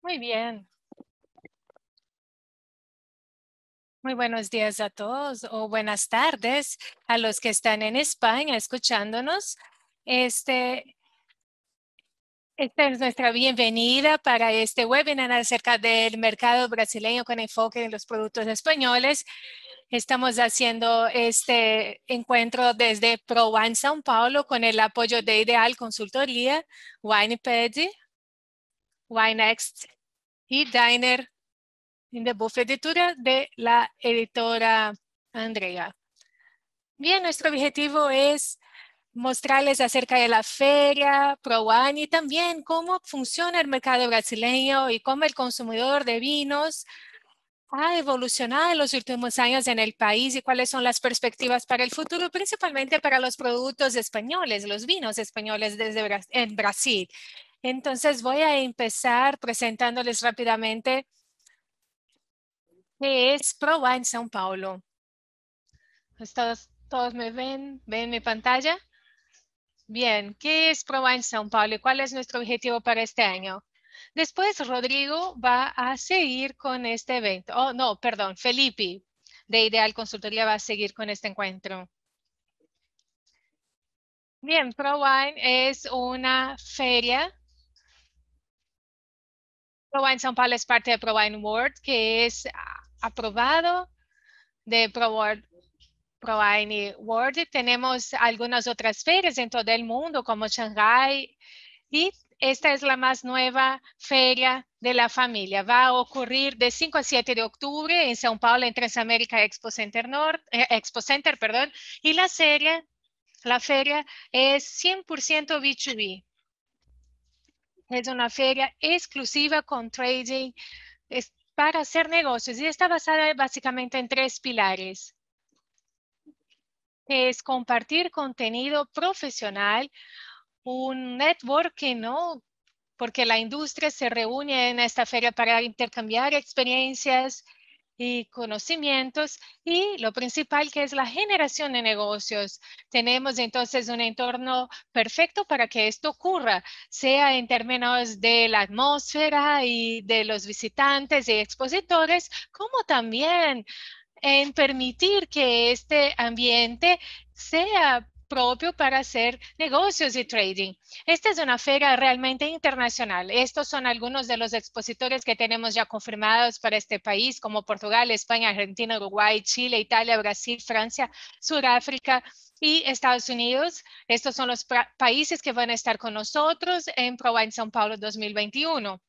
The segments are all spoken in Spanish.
Muy bien. Muy buenos días a todos o buenas tardes a los que están en España escuchándonos. Este, esta es nuestra bienvenida para este webinar acerca del mercado brasileño con enfoque en los productos españoles. Estamos haciendo este encuentro desde ProWine São Paulo con el apoyo de Ideal Consultoría, WinePed, WineXt y Diner in the Buff Editora de la editora Andrea. Bien, nuestro objetivo es mostrarles acerca de la feria ProWine y también cómo funciona el mercado brasileño y cómo el consumidor de vinos ha evolucionado en los últimos años en el país y cuáles son las perspectivas para el futuro, principalmente para los productos españoles, los vinos españoles en Brasil. Entonces voy a empezar presentándoles rápidamente qué es ProWine São Paulo. ¿Todos me ven? ¿Ven mi pantalla? Bien, ¿qué es ProWine São Paulo y cuál es nuestro objetivo para este año? Después Rodrigo va a seguir con este evento. Oh, no, perdón, Felipe de Ideal Consultoría va a seguir con este encuentro. Bien, ProWine es una feria. ProWine São Paulo es parte de ProWine World, que es aprobado de ProWine World. Tenemos algunas otras ferias en todo el mundo, como Shanghai, y esta es la más nueva feria de la familia. Va a ocurrir de 5 a 7 de octubre en São Paulo, en Transamérica Expo Center, perdón, y la feria es 100% B2B. Es una feria exclusiva con trading para hacer negocios y está basada básicamente en 3 pilares. Es compartir contenido profesional, un networking, ¿no? Porque la industria se reúne en esta feria para intercambiar experiencias y conocimientos y lo principal que es la generación de negocios. Tenemos entonces un entorno perfecto para que esto ocurra, sea en términos de la atmósfera y de los visitantes y expositores, como también en permitir que este ambiente sea propio para hacer negocios y trading. Esta es una feria realmente internacional. Estos son algunos de los expositores que tenemos ya confirmados para este país, como Portugal, España, Argentina, Uruguay, Chile, Italia, Brasil, Francia, Sudáfrica y Estados Unidos. Estos son los países que van a estar con nosotros en ProWine São Paulo 2021.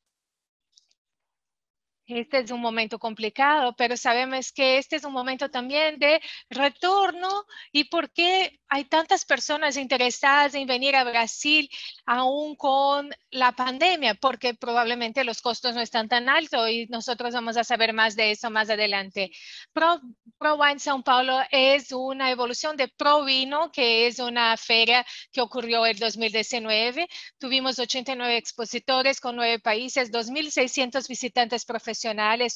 Este es un momento complicado, pero sabemos que este es un momento también de retorno. ¿Y por qué hay tantas personas interesadas en venir a Brasil aún con la pandemia? Porque probablemente los costos no están tan altos y nosotros vamos a saber más de eso más adelante. ProWine São Paulo es una evolución de ProVino, que es una feria que ocurrió en 2019. Tuvimos 89 expositores con 9 países, 2.600 visitantes profesionales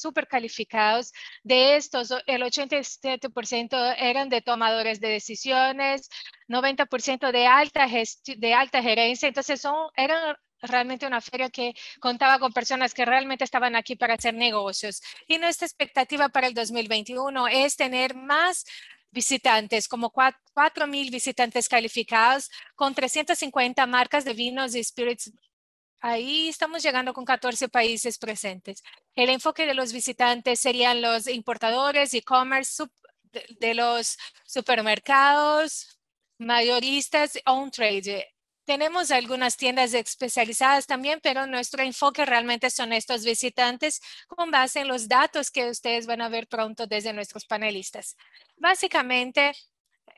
súper calificados. De estos, el 87% eran de tomadores de decisiones, 90% de alta gerencia. Entonces, eran realmente una feria que contaba con personas que realmente estaban aquí para hacer negocios. Y nuestra expectativa para el 2021 es tener más visitantes, como 4.000 visitantes calificados con 350 marcas de vinos y spirits. Ahí estamos llegando con 14 países presentes. El enfoque de los visitantes serían los importadores, e-commerce, de los supermercados, mayoristas, on trade. Tenemos algunas tiendas especializadas también, pero nuestro enfoque realmente son estos visitantes con base en los datos que ustedes van a ver pronto desde nuestros panelistas. Básicamente,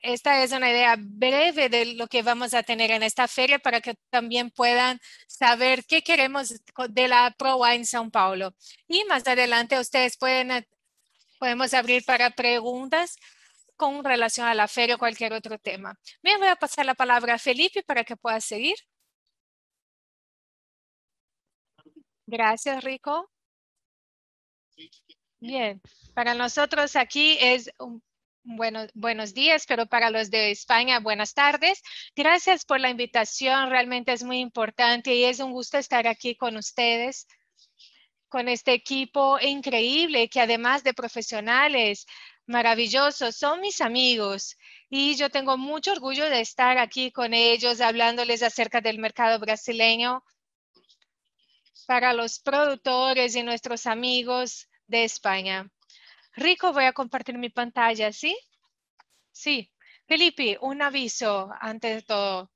esta es una idea breve de lo que vamos a tener en esta feria para que también puedan saber qué queremos de la ProWine São Paulo. Y más adelante ustedes podemos abrir para preguntas con relación a la feria o cualquier otro tema. Bien, voy a pasar la palabra a Felipe para que pueda seguir. Gracias, Rico. Bien, para nosotros aquí es buenos días, pero para los de España, buenas tardes. Gracias por la invitación, realmente es muy importante y es un gusto estar aquí con ustedes. con este equipo increíble que además de profesionales maravillosos, son mis amigos. Y yo tengo mucho orgullo de estar aquí con ellos, hablándoles acerca del mercado brasileño para los productores y nuestros amigos de España. Rico, voy a compartir mi pantalla, ¿sí? Sí. Felipe, un aviso antes de todo.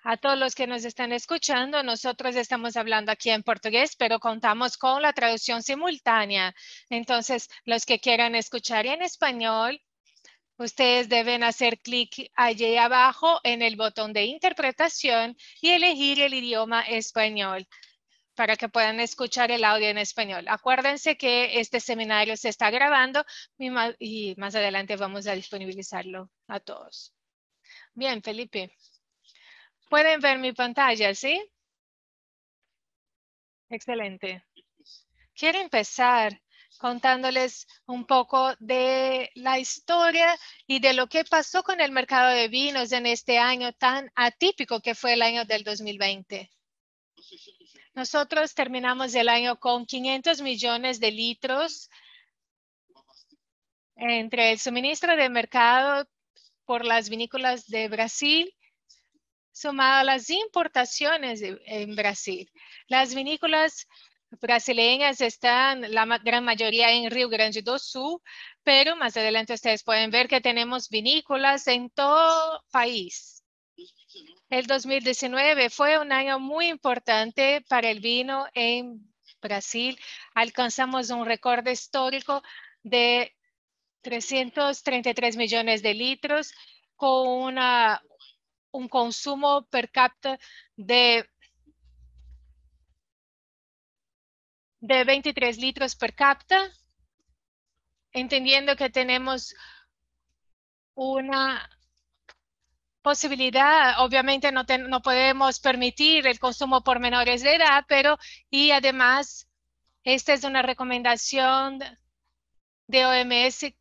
A todos los que nos están escuchando, nosotros estamos hablando aquí en portugués, pero contamos con la traducción simultánea. Entonces, los que quieran escuchar en español, ustedes deben hacer clic allí abajo en el botón de interpretación y elegir el idioma español para que puedan escuchar el audio en español. Acuérdense que este seminario se está grabando y más adelante vamos a disponibilizarlo a todos. Bien, Felipe. Pueden ver mi pantalla, ¿sí? Excelente. Quiero empezar contándoles un poco de la historia y de lo que pasó con el mercado de vinos en este año tan atípico que fue el año del 2020. Nosotros terminamos el año con 500 millones de litros entre el suministro de mercado por las vinícolas de Brasil, sumado a las importaciones en Brasil. Las vinícolas brasileñas están la gran mayoría en Río Grande do Sul, pero más adelante ustedes pueden ver que tenemos vinícolas en todo país. El 2019 fue un año muy importante para el vino en Brasil. Alcanzamos un récord histórico de 333 millones de litros con un consumo per cápita de 23 litros per cápita, entendiendo que tenemos una posibilidad, obviamente no podemos permitir el consumo por menores de edad, pero y además esta es una recomendación de OMS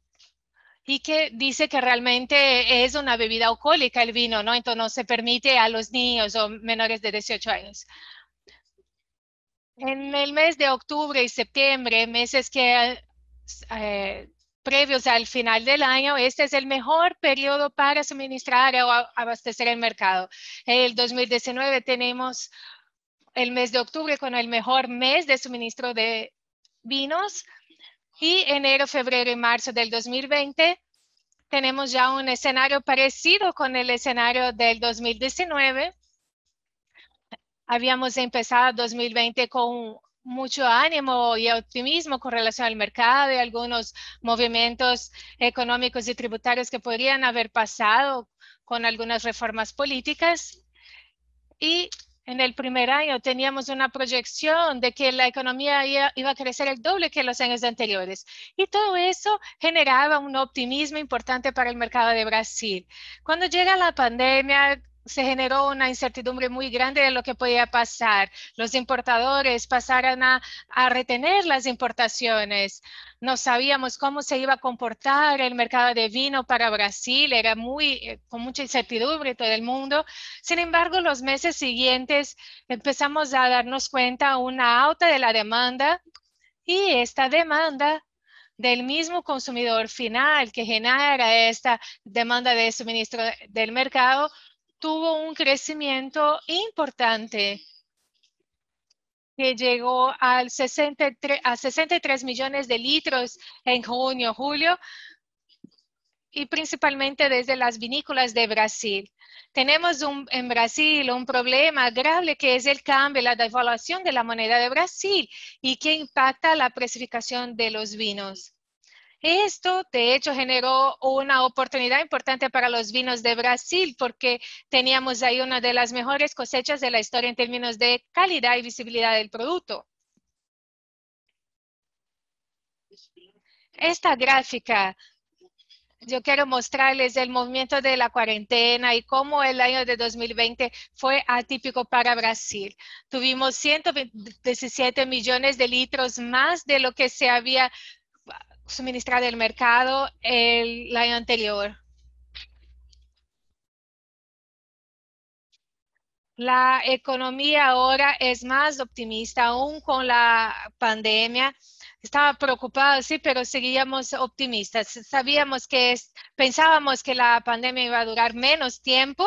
y que dice que realmente es una bebida alcohólica el vino, ¿no? Entonces no se permite a los niños o menores de 18 años. En el mes de octubre y septiembre, meses que previos al final del año, este es el mejor periodo para suministrar o abastecer el mercado. El 2019 tenemos el mes de octubre con el mejor mes de suministro de vinos y enero, febrero y marzo del 2020 tenemos ya un escenario parecido con el escenario del 2019. Habíamos empezado 2020 con mucho ánimo y optimismo con relación al mercado y algunos movimientos económicos y tributarios que podrían haber pasado con algunas reformas políticas. Y en el primer año teníamos una proyección de que la economía iba a crecer el doble que los años anteriores. Y todo eso generaba un optimismo importante para el mercado de Brasil. Cuando llega la pandemia, se generó una incertidumbre muy grande de lo que podía pasar. Los importadores pasaron a retener las importaciones. No sabíamos cómo se iba a comportar el mercado de vino para Brasil. Era con mucha incertidumbre todo el mundo. Sin embargo, los meses siguientes empezamos a darnos cuenta una alta de la demanda y esta demanda del mismo consumidor final que genera esta demanda de suministro del mercado tuvo un crecimiento importante que llegó a 63 millones de litros en junio, julio, y principalmente desde las vinícolas de Brasil. Tenemos en Brasil un problema grave que es el cambio, la devaluación de la moneda de Brasil y que impacta la precificación de los vinos. Esto, de hecho, generó una oportunidad importante para los vinos de Brasil porque teníamos ahí una de las mejores cosechas de la historia en términos de calidad y visibilidad del producto. Esta gráfica, yo quiero mostrarles el movimiento de la cuarentena y cómo el año de 2020 fue atípico para Brasil. Tuvimos 117 millones de litros más de lo que se había suministrado el mercado el año anterior. La economía ahora es más optimista, aún con la pandemia. Estaba preocupado, sí, pero seguíamos optimistas. Pensábamos que la pandemia iba a durar menos tiempo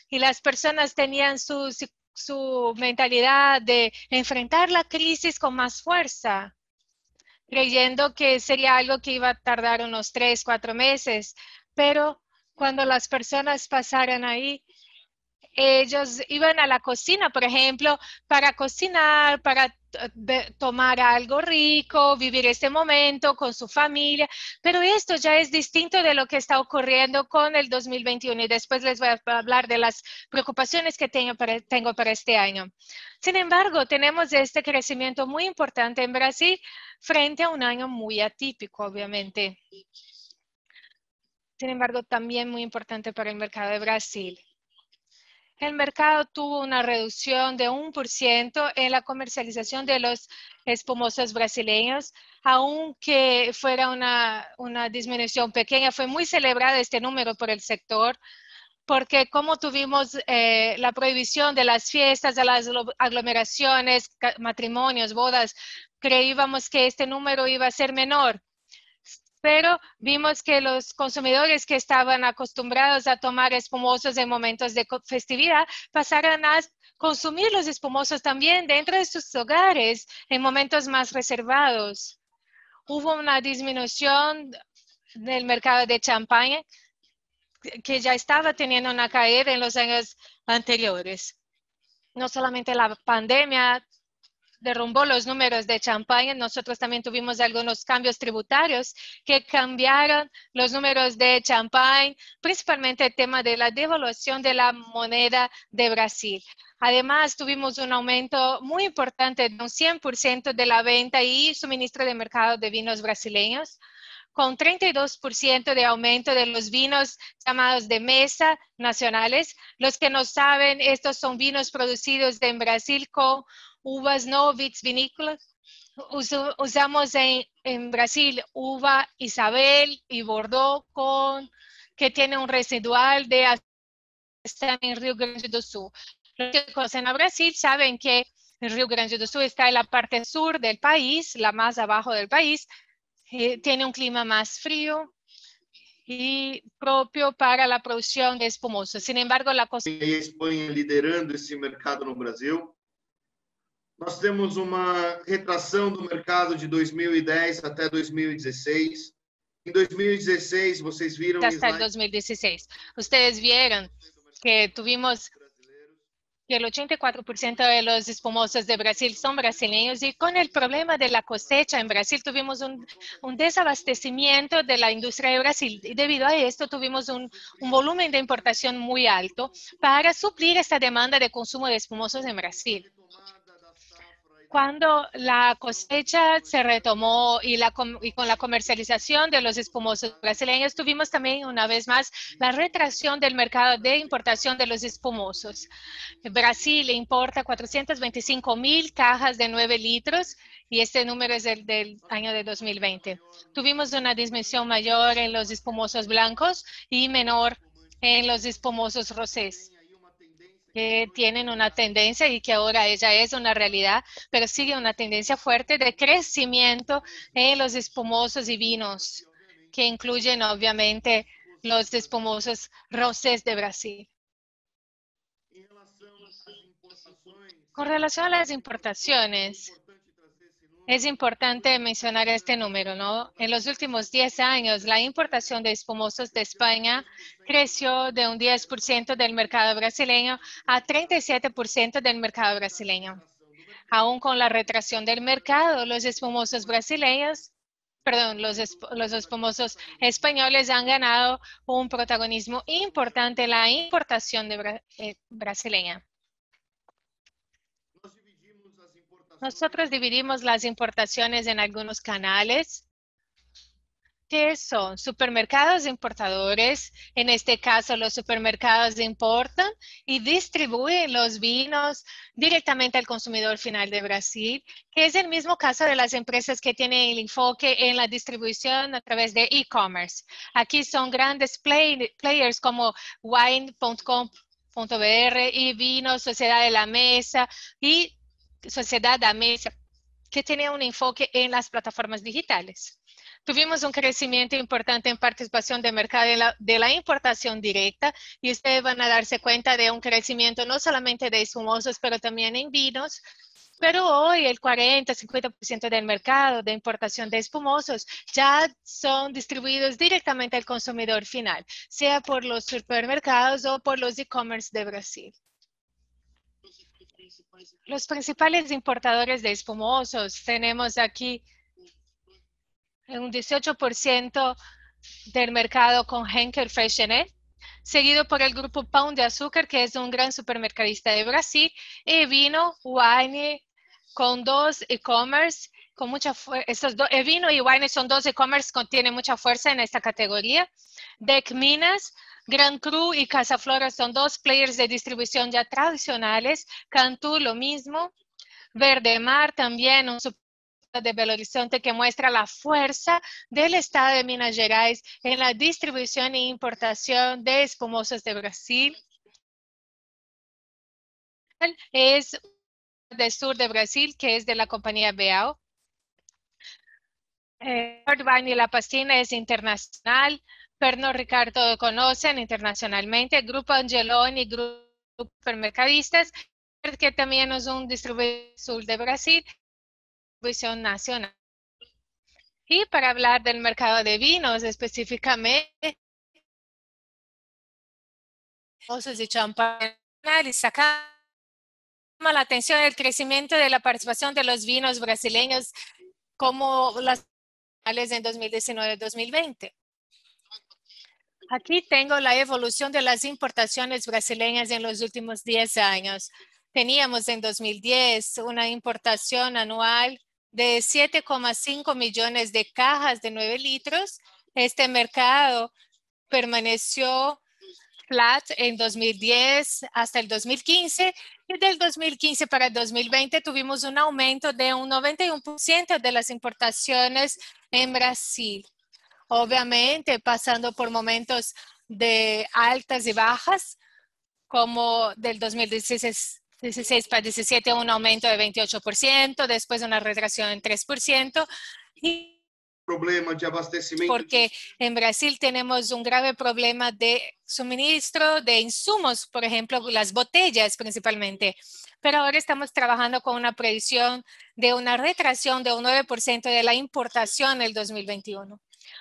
y las personas tenían su mentalidad de enfrentar la crisis con más fuerza, creyendo que sería algo que iba a tardar unos 3, 4 meses. Pero cuando las personas pasaran ahí, ellos iban a la cocina, por ejemplo, para cocinar, para tomar algo rico, vivir este momento con su familia, pero esto ya es distinto de lo que está ocurriendo con el 2021 y después les voy a hablar de las preocupaciones que tengo para este año. Sin embargo, tenemos este crecimiento muy importante en Brasil frente a un año muy atípico, obviamente. Sin embargo, también muy importante para el mercado de Brasil. El mercado tuvo una reducción de 1% en la comercialización de los espumosos brasileños, aunque fuera una disminución pequeña. Fue muy celebrado este número por el sector, porque como tuvimos la prohibición de las fiestas, de las aglomeraciones, matrimonios, bodas, creíamos que este número iba a ser menor. Pero vimos que los consumidores que estaban acostumbrados a tomar espumosos en momentos de festividad pasaron a consumir los espumosos también dentro de sus hogares en momentos más reservados. Hubo una disminución del mercado de champaña que ya estaba teniendo una caída en los años anteriores. No solamente la pandemia derrumbó los números de champaña, nosotros también tuvimos algunos cambios tributarios que cambiaron los números de champaña, principalmente el tema de la devaluación de la moneda de Brasil. Además, tuvimos un aumento muy importante de un 100% de la venta y suministro de mercado de vinos brasileños, con 32% de aumento de los vinos llamados de mesa nacionales. Los que no saben, estos son vinos producidos en Brasil con uvas no vitivinícolas. Usamos en Brasil uva Isabel y Bordeaux que tiene un residual de están en Rio Grande do Sul. Los que conocen a Brasil saben que el Rio Grande do Sul está en la parte sur del país, la más abajo del país, tiene un clima más frío y propio para la producción de espumosos. Sin embargo, la costa... Espanha liderando esse mercado no Brasil. Nós temos uma retração do mercado de 2010 até 2016. Em 2016, vocês viram... Hasta el 2016. Ustedes vieron que tuvimos que el 84% de los espumosos de Brasil son brasileños y con el problema de la cosecha en Brasil tuvimos un desabastecimiento de la industria de Brasil y debido a esto tuvimos un volumen de importación muy alto para suplir esta demanda de consumo de espumosos en Brasil. Cuando la cosecha se retomó y con la comercialización de los espumosos brasileños, tuvimos también una vez más la retracción del mercado de importación de los espumosos. Brasil importa 425,000 cajas de 9 litros y este número es del año de 2020. Tuvimos una disminución mayor en los espumosos blancos y menor en los espumosos rosés, que tienen una tendencia y que ahora ella es una realidad, pero sigue una tendencia fuerte de crecimiento en los espumosos y vinos, que incluyen obviamente los espumosos rosés de Brasil. Con relación a las importaciones, es importante mencionar este número, ¿no? En los últimos 10 años, la importación de espumosos de España creció de un 10% del mercado brasileño a 37% del mercado brasileño. Aún con la retracción del mercado, los espumosos brasileños, perdón, los espumosos españoles han ganado un protagonismo importante en la importación brasileña. Nosotros dividimos las importaciones en algunos canales, que son supermercados importadores. En este caso, los supermercados importan y distribuyen los vinos directamente al consumidor final de Brasil, que es el mismo caso de las empresas que tienen el enfoque en la distribución a través de e-commerce. Aquí son grandes players como wine.com y vino Sociedad de la Mesa y Sociedad da Mesa, que tenía un enfoque en las plataformas digitales. Tuvimos un crecimiento importante en participación de mercado de la importación directa y ustedes van a darse cuenta de un crecimiento no solamente de espumosos, pero también en vinos. Pero hoy el 40-50% del mercado de importación de espumosos ya son distribuidos directamente al consumidor final, sea por los supermercados o por los e-commerce de Brasil. Los principales importadores de espumosos tenemos aquí un 18% del mercado con Henkel Freixenet, seguido por el grupo Pão de Açúcar, que es un gran supermercadista de Brasil, y Vino, Wine, con dos e-commerce, con mucha fuerza. Vino y Wine son dos e-commerce que tienen mucha fuerza en esta categoría. Dec Minas, Gran Cru y Casa Flora son dos players de distribución ya tradicionales. Cantú, lo mismo. Verde Mar, también un de Belo Horizonte que muestra la fuerza del estado de Minas Gerais en la distribución e importación de espumosos de Brasil. Es del sur de Brasil, que es de la compañía Beal. Wine y La Pastina es internacional. Pernod Ricard todo conocen internacionalmente. Grupo Angeloni, Grupo Supermercadistas, que también es un distribuidor sur de Brasil, distribución nacional. Y para hablar del mercado de vinos específicamente, y champán, y saca la atención el crecimiento de la participación de los vinos brasileños como las en 2019-2020. Aquí tengo la evolución de las importaciones brasileñas en los últimos 10 años. Teníamos en 2010 una importación anual de 7,5 millones de cajas de 9 litros. Este mercado permaneció flat en 2010 hasta el 2015 y del 2015 para el 2020 tuvimos un aumento de un 91% de las importaciones en Brasil. Obviamente pasando por momentos de altas y bajas, como del 2016 para 2017 un aumento de 28%, después una retracción en 3%. Y problema de abastecimiento. Porque en Brasil tenemos un grave problema de suministro de insumos, por ejemplo, las botellas principalmente. Pero ahora estamos trabajando con una previsión de una retracción de un 9% de la importación en el 2021.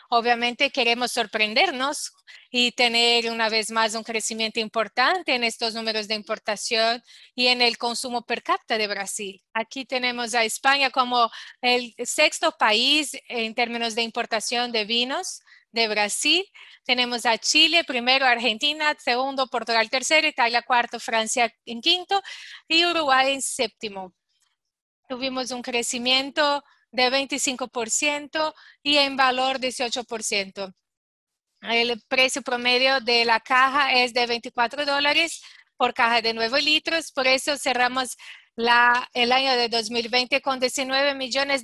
Obviamente queremos sorprendernos y tener una vez más un crecimiento importante en estos números de importación y en el consumo per cápita de Brasil. Aquí tenemos a España como el sexto país en términos de importación de vinos de Brasil. Tenemos a Chile primero, Argentina segundo, Portugal tercero, Italia cuarto, Francia en quinto y Uruguay en séptimo. Tuvimos un crecimiento de 25% y en valor 18%. El precio promedio de la caja es de $24 por caja de 9 litros. Por eso cerramos el año de 2020 con $19 millones.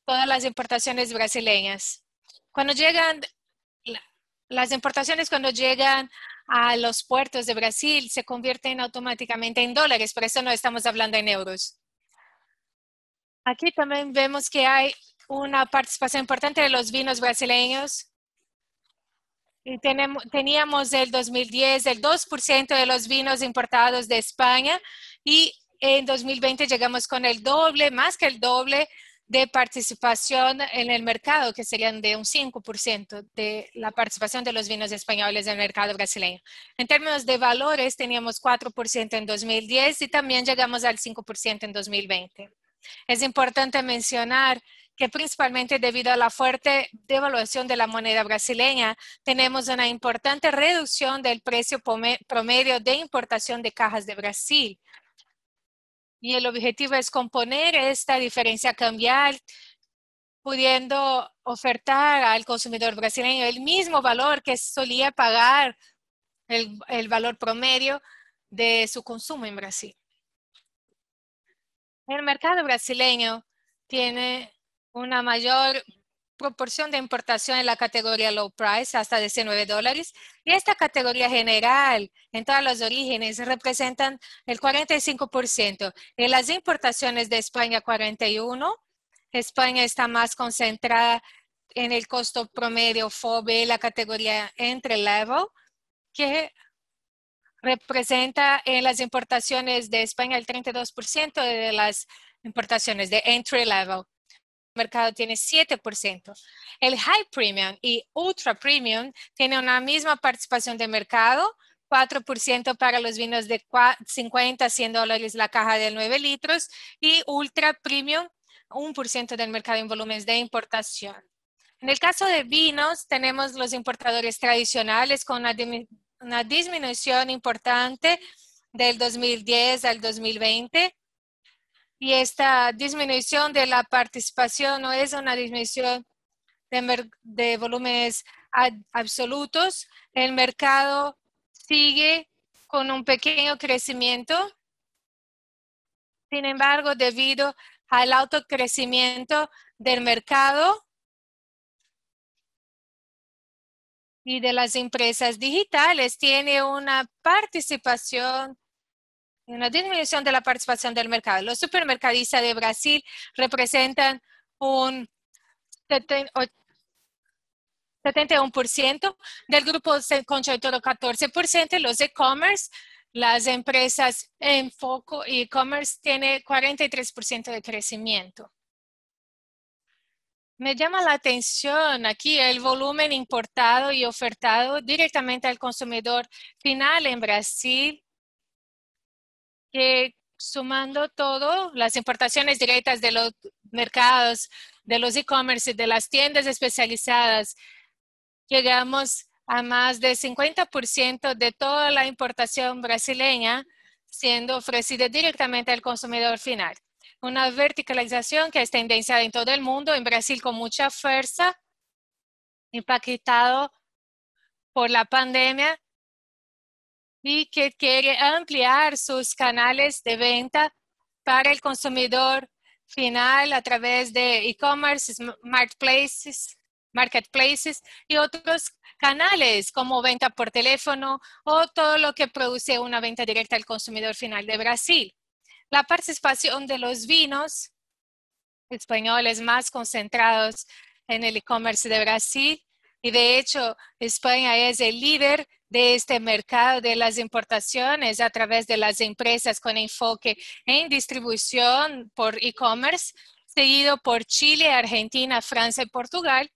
Todas las importaciones brasileñas. Cuando llegan, las importaciones cuando llegan a los puertos de Brasil se convierten automáticamente en dólares. Por eso no estamos hablando en euros. Aquí también vemos que hay una participación importante de los vinos brasileños. Y teníamos el 2010 el 2% de los vinos importados de España y en 2020 llegamos con el doble, más que el doble de participación en el mercado, que serían de un 5% de la participación de los vinos españoles en el mercado brasileño. En términos de valores, teníamos 4% en 2010 y también llegamos al 5% en 2020. Es importante mencionar que principalmente debido a la fuerte devaluación de la moneda brasileña, tenemos una importante reducción del precio promedio de importación de cajas de Brasil. Y el objetivo es componer esta diferencia cambial, pudiendo ofertar al consumidor brasileño el mismo valor que solía pagar el valor promedio de su consumo en Brasil. El mercado brasileño tiene una mayor proporción de importación en la categoría low price hasta $19. Y esta categoría general en todos los orígenes representan el 45%. En las importaciones de España, 41%. España está más concentrada en el costo promedio FOB, la categoría entry level, que representa en las importaciones de España el 32% de las importaciones de entry level. El mercado tiene 7%. El high premium y ultra premium tienen una misma participación de mercado, 4% para los vinos de 50 a $100 la caja de 9 litros y ultra premium, 1% del mercado en volúmenes de importación. En el caso de vinos, tenemos los importadores tradicionales con una disminución importante del 2010 al 2020. Y esta disminución de la participación no es una disminución de volúmenes absolutos. El mercado sigue con un pequeño crecimiento. Sin embargo, debido al alto crecimiento del mercado y de las empresas digitales, tiene una participación, una disminución de la participación del mercado. Los supermercadistas de Brasil representan un 71% del grupo Concha de Toro, 14%. Los e-commerce, las empresas en foco e-commerce tiene 43% de crecimiento. Me llama la atención aquí el volumen importado y ofertado directamente al consumidor final en Brasil, que sumando todo, las importaciones directas de los mercados, de los e-commerce y de las tiendas especializadas, llegamos a más de 50% de toda la importación brasileña siendo ofrecida directamente al consumidor final. Una verticalización que es tendencia en todo el mundo, en Brasil con mucha fuerza, impactado por la pandemia y que quiere ampliar sus canales de venta para el consumidor final a través de e-commerce, marketplaces y otros canales como venta por teléfono o todo lo que produce una venta directa al consumidor final de Brasil. La participación de los vinos españoles más concentrados en el e-commerce de Brasil y de hecho España es el líder de este mercado de las importaciones a través de las empresas con enfoque en distribución por e-commerce, seguido por Chile, Argentina, Francia y Portugal.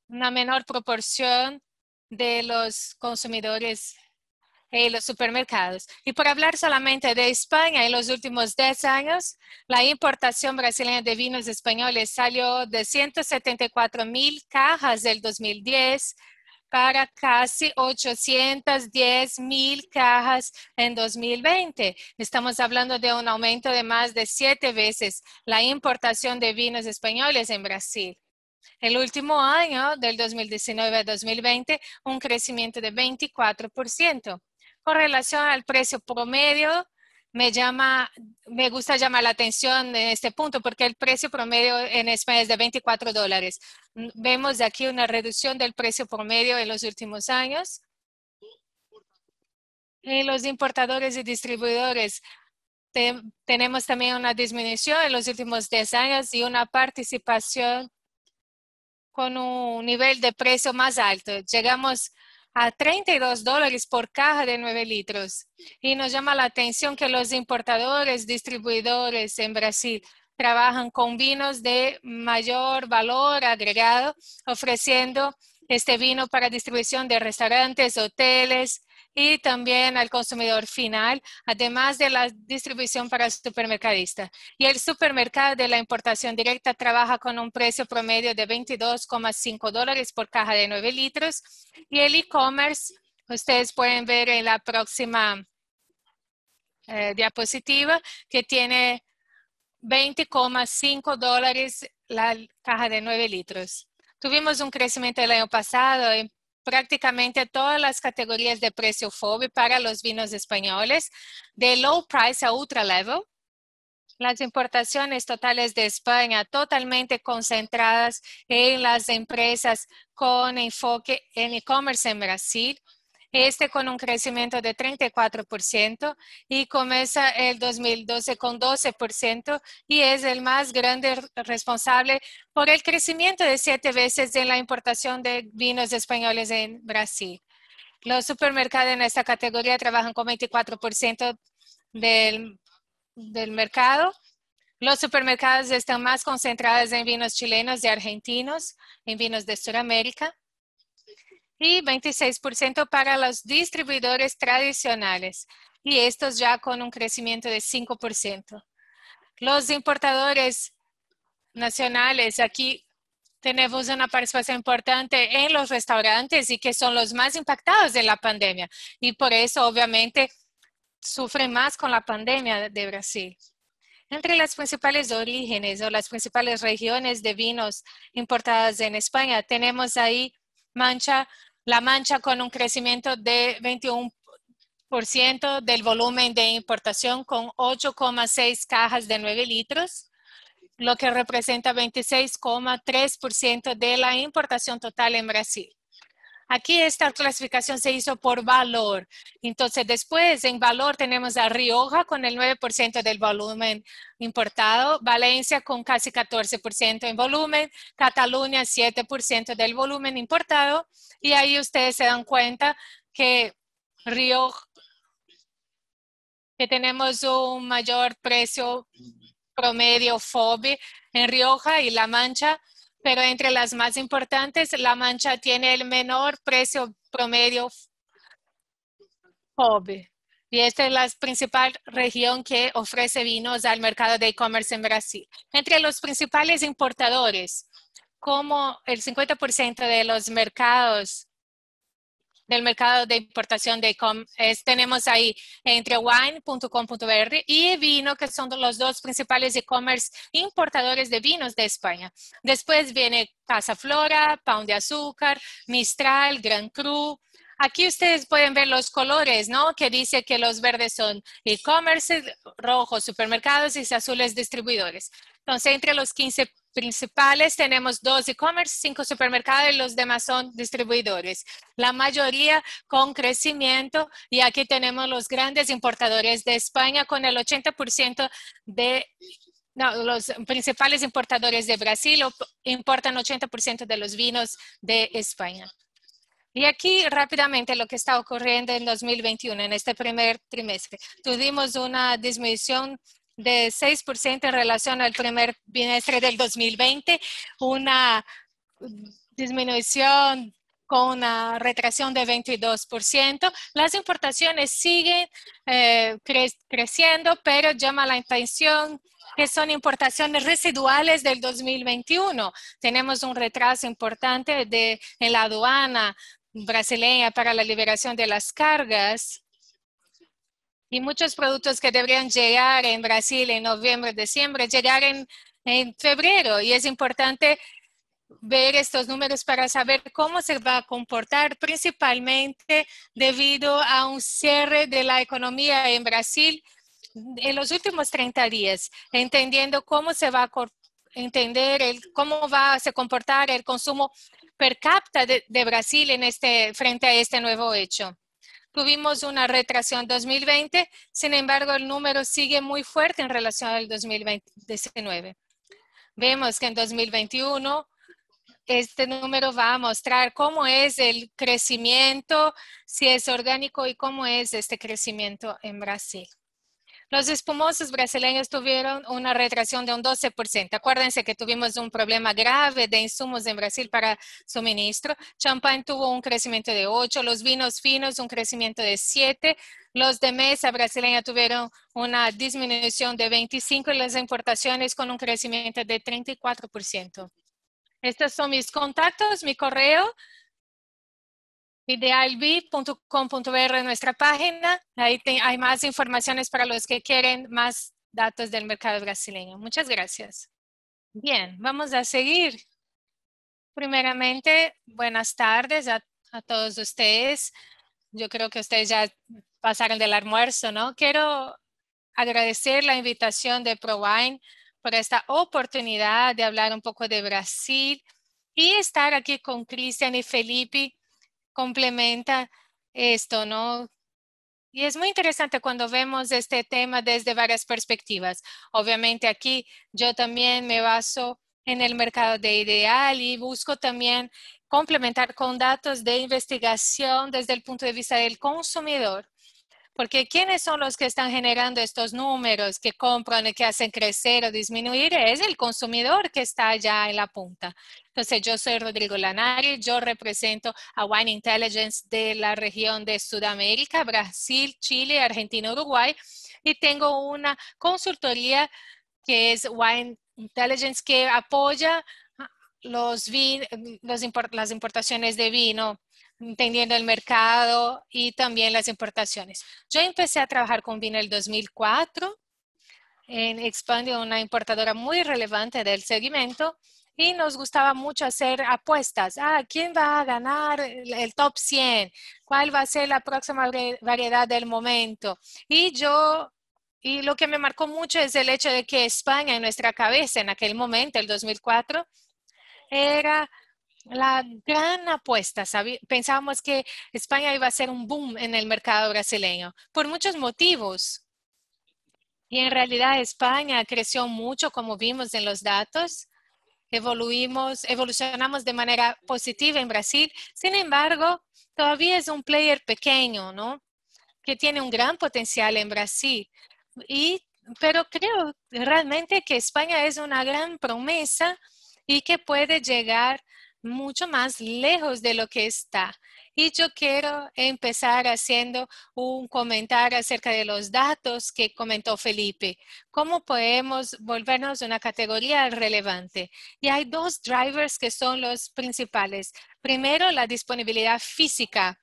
Una menor proporción de los consumidores en los supermercados. Y por hablar solamente de España, en los últimos 10 años, la importación brasileña de vinos españoles salió de 174,000 cajas del 2010 para casi 810,000 cajas en 2020. Estamos hablando de un aumento de más de 7 veces la importación de vinos españoles en Brasil. El último año, del 2019 a 2020, un crecimiento de 24%. Con relación al precio promedio, me gusta llamar la atención en este punto porque el precio promedio en España es de $24. Vemos aquí una reducción del precio promedio en los últimos años. En los importadores y distribuidores tenemos también una disminución en los últimos 10 años y una participación con un nivel de precio más alto. Llegamos a $32 por caja de 9 litros. Y nos llama la atención que los importadores, distribuidores en Brasil trabajan con vinos de mayor valor agregado, ofreciendo este vino para distribución de restaurantes, hoteles y también al consumidor final, además de la distribución para el supermercadista. Y el supermercado de la importación directa trabaja con un precio promedio de $22,5 por caja de 9 litros. Y el e-commerce, ustedes pueden ver en la próxima diapositiva, que tiene $20,5 la caja de 9 litros. Tuvimos un crecimiento el año pasado en prácticamente todas las categorías de precio FOB para los vinos españoles, de low price a ultra level. Las importaciones totales de España totalmente concentradas en las empresas con enfoque en e-commerce en Brasil. Con un crecimiento de 34% y comienza el 2012 con 12% y es el más grande responsable por el crecimiento de 7 veces en la importación de vinos españoles en Brasil. Los supermercados en esta categoría trabajan con 24% del mercado. Los supermercados están más concentrados en vinos chilenos y argentinos, en vinos de Sudamérica, y 26% para los distribuidores tradicionales, y estos ya con un crecimiento de 5%. Los importadores nacionales, aquí tenemos una participación importante en los restaurantes y que son los más impactados de la pandemia, y por eso obviamente sufren más con la pandemia de Brasil. Entre las principales orígenes o las principales regiones de vinos importadas en España, tenemos ahí La Mancha con un crecimiento de 21% del volumen de importación con 8,6 cajas de 9 litros, lo que representa 26,3% de la importación total en Brasil. Aquí esta clasificación se hizo por valor. Entonces, después en valor tenemos a Rioja con el 9% del volumen importado, Valencia con casi 14% en volumen, Cataluña 7% del volumen importado. Y ahí ustedes se dan cuenta que Rioja, que tenemos un mayor precio promedio FOB en Rioja y La Mancha, pero entre las más importantes, La Mancha tiene el menor precio promedio FOB. Y esta es la principal región que ofrece vinos al mercado de e-commerce en Brasil. Entre los principales importadores, como el 50% de los mercados del mercado de importación de tenemos ahí entre wine.com.br y Vino, que son los dos principales e-commerce importadores de vinos de España. Después viene Casa Flora, Pão de Azúcar, Mistral, Gran Cru. Aquí ustedes pueden ver los colores, ¿no? Que dice que los verdes son e-commerce, rojos supermercados y azules distribuidores. Entonces, entre los 15 principales tenemos 2 e-commerce, 5 supermercados y los demás son distribuidores. La mayoría con crecimiento, y aquí tenemos los grandes importadores de España con el 80% los principales importadores de Brasil importan 80% de los vinos de España. Y aquí rápidamente lo que está ocurriendo en 2021, en este primer trimestre. Tuvimos una disminución de 6% en relación al primer bimestre del 2020, una disminución con una retracción de 22%. Las importaciones siguen creciendo, pero llama la atención que son importaciones residuales del 2021. Tenemos un retraso importante en la aduana brasileña para la liberación de las cargas. Y muchos productos que deberían llegar en Brasil en noviembre, diciembre, llegar en febrero. Y es importante ver estos números para saber cómo se va a comportar, principalmente debido a un cierre de la economía en Brasil en los últimos 30 días, entendiendo cómo se va a cómo va a se comportar el consumo per cápita de Brasil frente a este nuevo hecho. Tuvimos una retracción 2020, sin embargo, el número sigue muy fuerte en relación al 2019. Vemos que en 2021 este número va a mostrar cómo es el crecimiento, si es orgánico y cómo es este crecimiento en Brasil. Los espumosos brasileños tuvieron una retracción de un 12%. Acuérdense que tuvimos un problema grave de insumos en Brasil para suministro. Champán tuvo un crecimiento de 8%, los vinos finos un crecimiento de 7%, los de mesa brasileña tuvieron una disminución de 25% y las importaciones con un crecimiento de 34%. Estos son mis contactos, mi correo, idealbi.com.br en nuestra página. Ahí hay más informaciones para los que quieren más datos del mercado brasileño. Muchas gracias. Bien, vamos a seguir. Primeramente, buenas tardes a todos ustedes. Yo creo que ustedes ya pasaron del almuerzo, ¿no? Quiero agradecer la invitación de ProWine por esta oportunidad de hablar un poco de Brasil y estar aquí con Cristian y Felipe complementa esto, ¿no? Y es muy interesante cuando vemos este tema desde varias perspectivas. Obviamente aquí yo también me baso en el mercado de ideal y busco también complementar con datos de investigación desde el punto de vista del consumidor. Porque ¿quiénes son los que están generando estos números que compran y que hacen crecer o disminuir? Es el consumidor que está allá en la punta. Entonces, yo soy Rodrigo Lanari, yo represento a Wine Intelligence de la región de Sudamérica, Brasil, Chile, Argentina, Uruguay, y tengo una consultoría que es Wine Intelligence que apoya las importaciones de vino, entendiendo el mercado y también las importaciones. Yo empecé a trabajar con vino en el 2004 en Expandio, una importadora muy relevante del segmento, y nos gustaba mucho hacer apuestas. ¿Quién va a ganar el top 100? ¿Cuál va a ser la próxima variedad del momento? Y lo que me marcó mucho es el hecho de que España en nuestra cabeza en aquel momento, el 2004, era la gran apuesta. Pensábamos que España iba a ser un boom en el mercado brasileño por muchos motivos. Y en realidad España creció mucho, como vimos en los datos. Evolucionamos de manera positiva en Brasil. Sin embargo, todavía es un player pequeño, ¿no? Que tiene un gran potencial en Brasil. Pero creo realmente que España es una gran promesa y que puede llegar mucho más lejos de lo que está. Y yo quiero empezar haciendo un comentario acerca de los datos que comentó Felipe. ¿Cómo podemos volvernos una categoría relevante? Y hay dos drivers que son los principales. Primero, la disponibilidad física,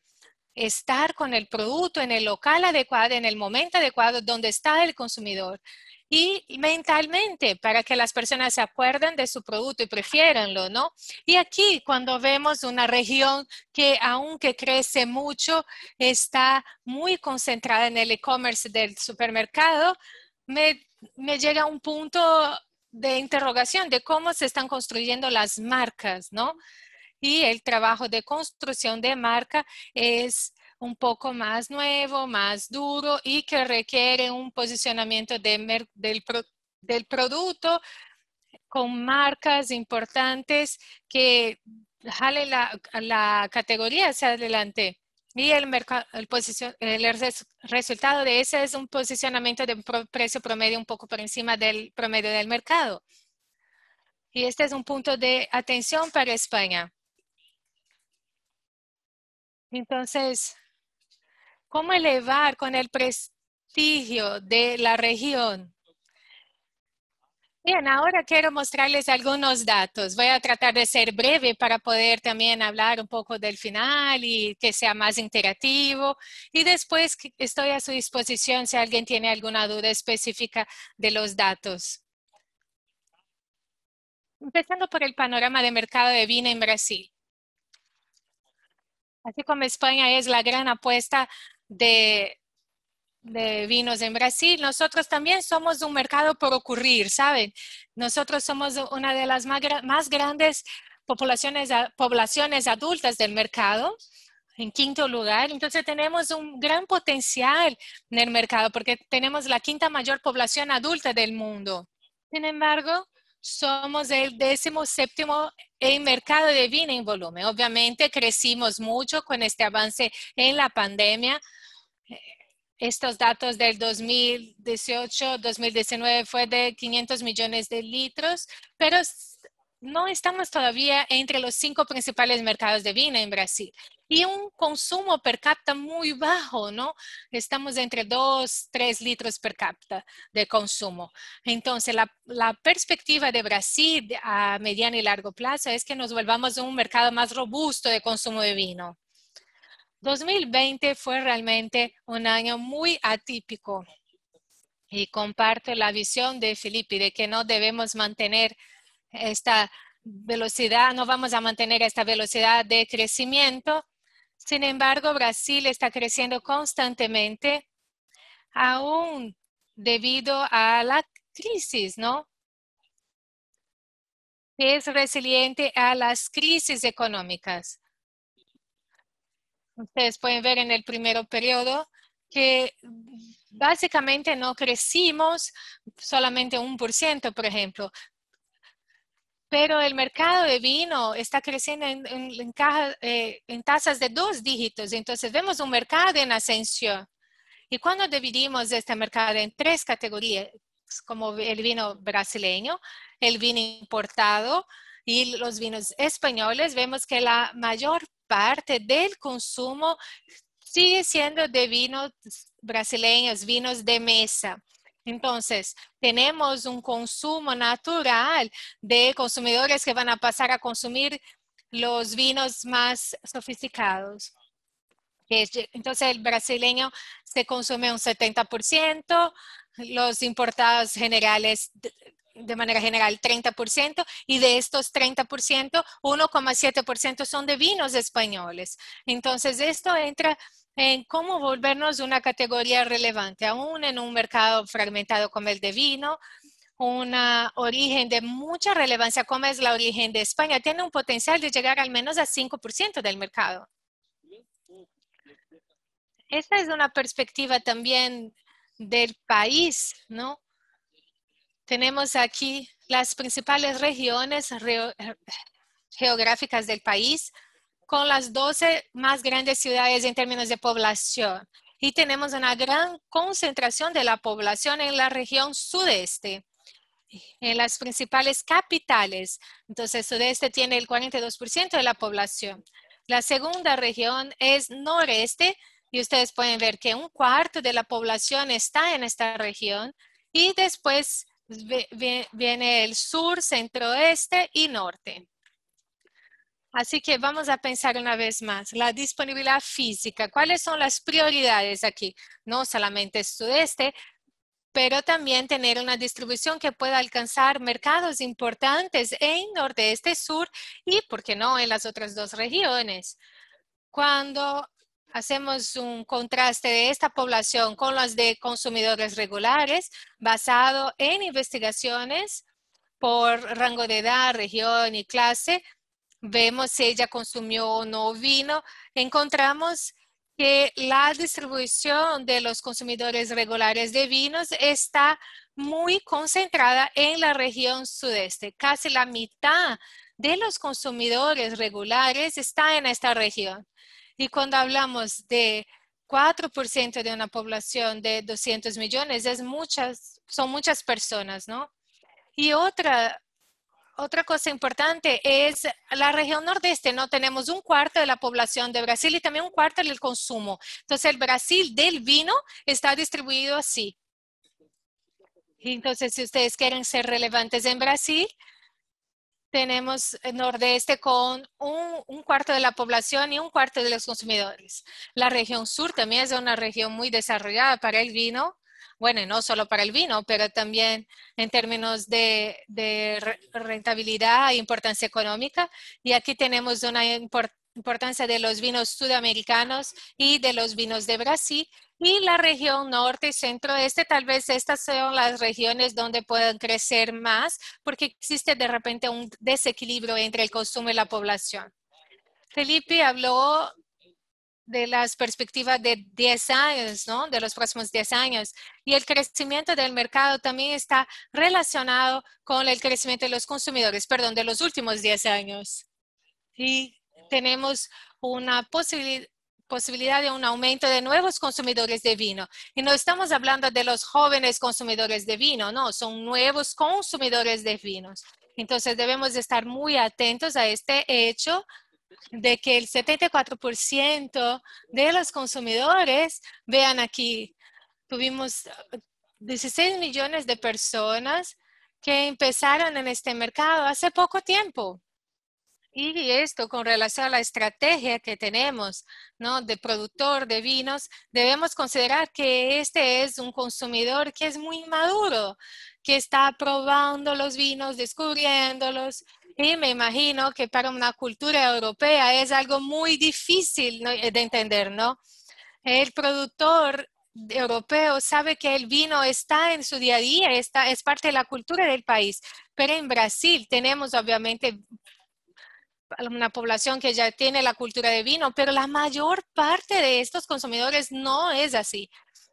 estar con el producto en el local adecuado, en el momento adecuado, donde está el consumidor. Y mentalmente, para que las personas se acuerden de su producto y prefiéranlo, ¿no? Y aquí, cuando vemos una región que, aunque crece mucho, está muy concentrada en el e-commerce del supermercado, me llega un punto de interrogación de cómo se están construyendo las marcas, ¿no? Y el trabajo de construcción de marca es un poco más nuevo, más duro y que requiere un posicionamiento del producto con marcas importantes que jale la categoría hacia adelante. Y el resultado de ese es un posicionamiento de precio promedio un poco por encima del promedio del mercado. Y este es un punto de atención para España. Entonces, ¿cómo elevar con el prestigio de la región? Bien, ahora quiero mostrarles algunos datos. Voy a tratar de ser breve para poder también hablar un poco del final y que sea más interactivo. Y después estoy a su disposición si alguien tiene alguna duda específica de los datos. Empezando por el panorama de mercado de vino en Brasil. Así como España es la gran apuesta de vinos en Brasil, nosotros también somos un mercado por ocurrir, ¿saben? Nosotros somos una de las más grandes poblaciones adultas del mercado. En quinto lugar, entonces tenemos un gran potencial en el mercado porque tenemos la quinta mayor población adulta del mundo. Sin embargo, somos el 17º en mercado de vino en volumen. Obviamente crecimos mucho con este avance en la pandemia. Estos datos del 2018-2019 fue de 500 millones de litros, pero no estamos todavía entre los 5 principales mercados de vino en Brasil. Y un consumo per cápita muy bajo, ¿no? Estamos entre 2, 3 litros per cápita de consumo. Entonces, la perspectiva de Brasil a mediano y largo plazo es que nos volvamos un mercado más robusto de consumo de vino. 2020 fue realmente un año muy atípico y comparto la visión de Felipe de que no debemos mantener esta velocidad, no vamos a mantener esta velocidad de crecimiento. Sin embargo, Brasil está creciendo constantemente, aún debido a la crisis, ¿no? Es resiliente a las crisis económicas. Ustedes pueden ver en el primer periodo que básicamente no crecimos solamente 1%, por ejemplo, pero el mercado de vino está creciendo en tasas de 2 dígitos. Entonces vemos un mercado en ascensión. Y cuando dividimos este mercado en 3 categorías, como el vino brasileño, el vino importado y los vinos españoles, vemos que la mayor parte del consumo sigue siendo de vinos brasileños, vinos de mesa. Entonces, tenemos un consumo natural de consumidores que van a pasar a consumir los vinos más sofisticados. Entonces, el brasileño se consume un 70%, los importados generales de manera general 30%, y de estos 30%, 1,7% son de vinos españoles. Entonces, esto entra en cómo volvernos una categoría relevante, aún en un mercado fragmentado como el de vino, una origen de mucha relevancia como es la origen de España, tiene un potencial de llegar al menos a 5% del mercado. Esta es una perspectiva también del país, ¿no? Tenemos aquí las principales regiones geográficas del país con las 12 más grandes ciudades en términos de población. Y tenemos una gran concentración de la población en la región sudeste, en las principales capitales. Entonces, sudeste tiene el 42% de la población. La segunda región es noreste, y ustedes pueden ver que 1/4 de la población está en esta región. Y después viene el sur, centro-oeste y norte. Así que vamos a pensar una vez más, la disponibilidad física. ¿Cuáles son las prioridades aquí? No solamente el sudeste, pero también tener una distribución que pueda alcanzar mercados importantes en nordeste, sur y, ¿por qué no?, en las otras 2 regiones. Cuando hacemos un contraste de esta población con las de consumidores regulares, basado en investigaciones por rango de edad, región y clase, vemos si ella consumió o no vino, encontramos que la distribución de los consumidores regulares de vinos está muy concentrada en la región sudeste. Casi la mitad de los consumidores regulares está en esta región. Y cuando hablamos de 4% de una población de 200 millones, son muchas personas, ¿no? Y otra cosa importante es la región nordeste. No tenemos 1/4 de la población de Brasil y también 1/4 del consumo. Entonces, el Brasil del vino está distribuido así. Entonces, si ustedes quieren ser relevantes en Brasil, tenemos el nordeste con 1/4 de la población y 1/4 de los consumidores. La región sur también es una región muy desarrollada para el vino. Bueno, y no solo para el vino, pero también en términos de rentabilidad e importancia económica. Y aquí tenemos una importancia de los vinos sudamericanos y de los vinos de Brasil. Y la región norte y centro-este, tal vez estas son las regiones donde pueden crecer más, porque existe de repente un desequilibrio entre el consumo y la población. Felipe habló de las perspectivas de 10 años, ¿no? De los próximos 10 años. Y el crecimiento del mercado también está relacionado con el crecimiento de los consumidores, perdón, de los últimos 10 años. Y tenemos una posibilidad de un aumento de nuevos consumidores de vino. Y no estamos hablando de los jóvenes consumidores de vino, no, son nuevos consumidores de vinos. Entonces debemos estar muy atentos a este hecho de que el 74% de los consumidores, vean aquí, tuvimos 16 millones de personas que empezaron en este mercado hace poco tiempo. Y esto con relación a la estrategia que tenemos, ¿no?, de productor de vinos, debemos considerar que este es un consumidor que es muy maduro, que está probando los vinos, descubriéndolos. Y me imagino que para una cultura europea es algo muy difícil, ¿no?, de entender, ¿no? El productor europeo sabe que el vino está en su día a día, es parte de la cultura del país. Pero en Brasil tenemos obviamente una población que ya tiene la cultura de vino, pero la mayor parte de estos consumidores no es así.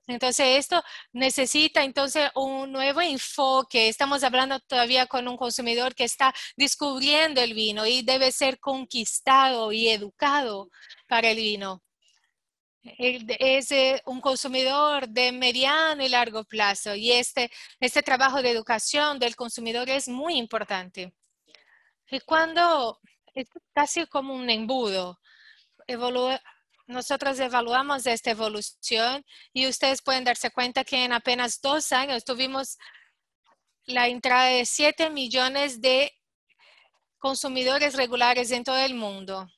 Entonces, esto necesita entonces un nuevo enfoque. Estamos hablando todavía con un consumidor que está descubriendo el vino y debe ser conquistado y educado para el vino. Es un consumidor de mediano y largo plazo y este trabajo de educación del consumidor es muy importante. Y cuando es casi como un embudo, nosotros evaluamos esta evolución y ustedes pueden darse cuenta que en apenas 2 años tuvimos la entrada de 7 millones de consumidores regulares en todo el mundo.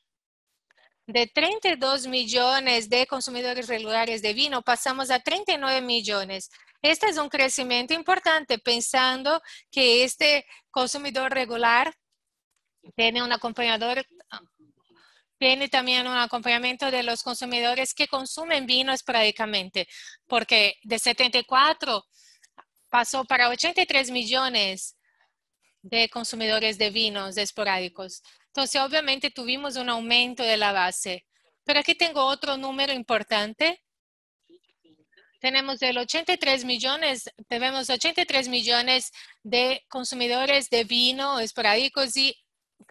De 32 millones de consumidores regulares de vino, pasamos a 39 millones. Este es un crecimiento importante pensando que este consumidor regular tiene un acompañador, tiene también un acompañamiento de los consumidores que consumen vino esporádicamente, porque de 74 pasó para 83 millones de consumidores de vinos esporádicos. Entonces, obviamente, tuvimos un aumento de la base. Pero aquí tengo otro número importante. Tenemos 83 millones de consumidores de vino esporádicos y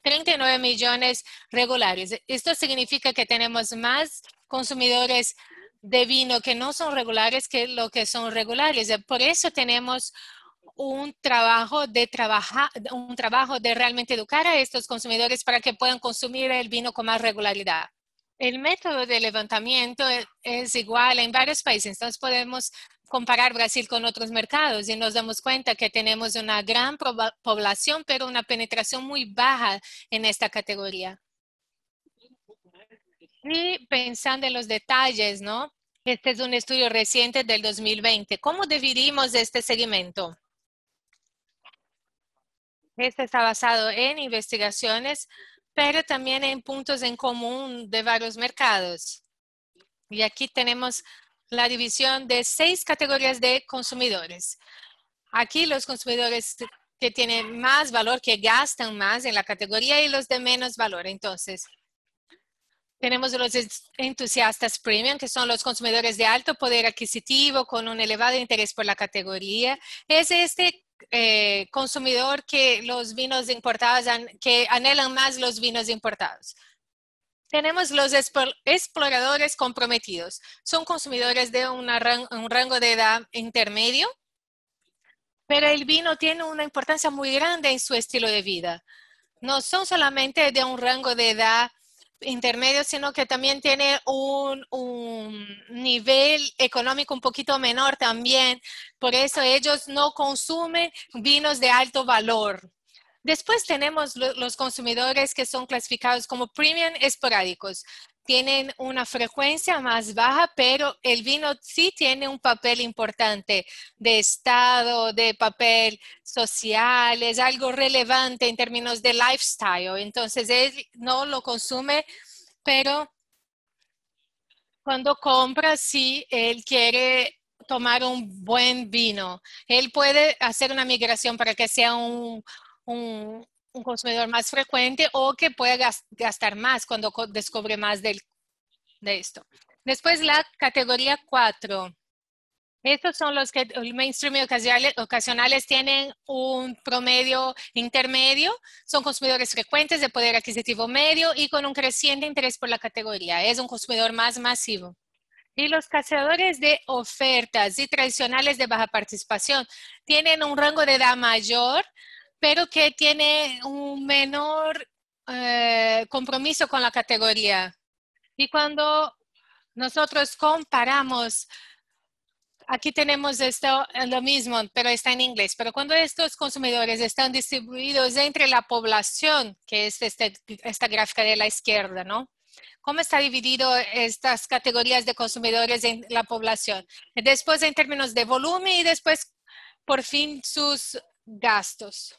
39 millones regulares. Esto significa que tenemos más consumidores de vino que no son regulares que lo que son regulares. Por eso tenemos un trabajo de realmente educar a estos consumidores para que puedan consumir el vino con más regularidad. El método de levantamiento es igual en varios países, entonces podemos comparar Brasil con otros mercados y nos damos cuenta que tenemos una gran población, pero una penetración muy baja en esta categoría. Y pensando en los detalles, ¿no? Este es un estudio reciente del 2020. ¿Cómo dividimos este segmento? Este está basado en investigaciones, pero también en puntos en común de varios mercados. Y aquí tenemos la división de 6 categorías de consumidores. Aquí los consumidores que tienen más valor, que gastan más en la categoría y los de menos valor. Entonces, tenemos los entusiastas premium, que son los consumidores de alto poder adquisitivo con un elevado interés por la categoría. Es este consumidor que los vinos importados, que anhelan más los vinos importados. Tenemos los exploradores comprometidos. Son consumidores de un rango de edad intermedio, pero el vino tiene una importancia muy grande en su estilo de vida. No son solamente de un rango de edad intermedio, sino que también tiene un nivel económico un poquito menor también. Por eso ellos no consumen vinos de alto valor. Después tenemos los consumidores que son clasificados como premium esporádicos. Tienen una frecuencia más baja, pero el vino sí tiene un papel importante de estado, de papel social, es algo relevante en términos de lifestyle. Entonces, él no lo consume, pero cuando compra, sí, él quiere tomar un buen vino. Él puede hacer una migración para que sea un consumidor más frecuente o que pueda gastar más cuando descubre más de esto. Después la categoría 4. Estos son los que el mainstream ocasionales tienen un promedio intermedio, son consumidores frecuentes de poder adquisitivo medio y con un creciente interés por la categoría. Es un consumidor más masivo. Y los cazadores de ofertas y tradicionales de baja participación tienen un rango de edad mayor, pero que tiene un menor compromiso con la categoría. Y cuando nosotros comparamos, aquí tenemos esto, lo mismo, pero está en inglés. Pero cuando estos consumidores están distribuidos entre la población, que es esta gráfica de la izquierda, ¿no? ¿Cómo está dividido estas categorías de consumidores en la población? Después en términos de volumen y después, por fin, sus gastos.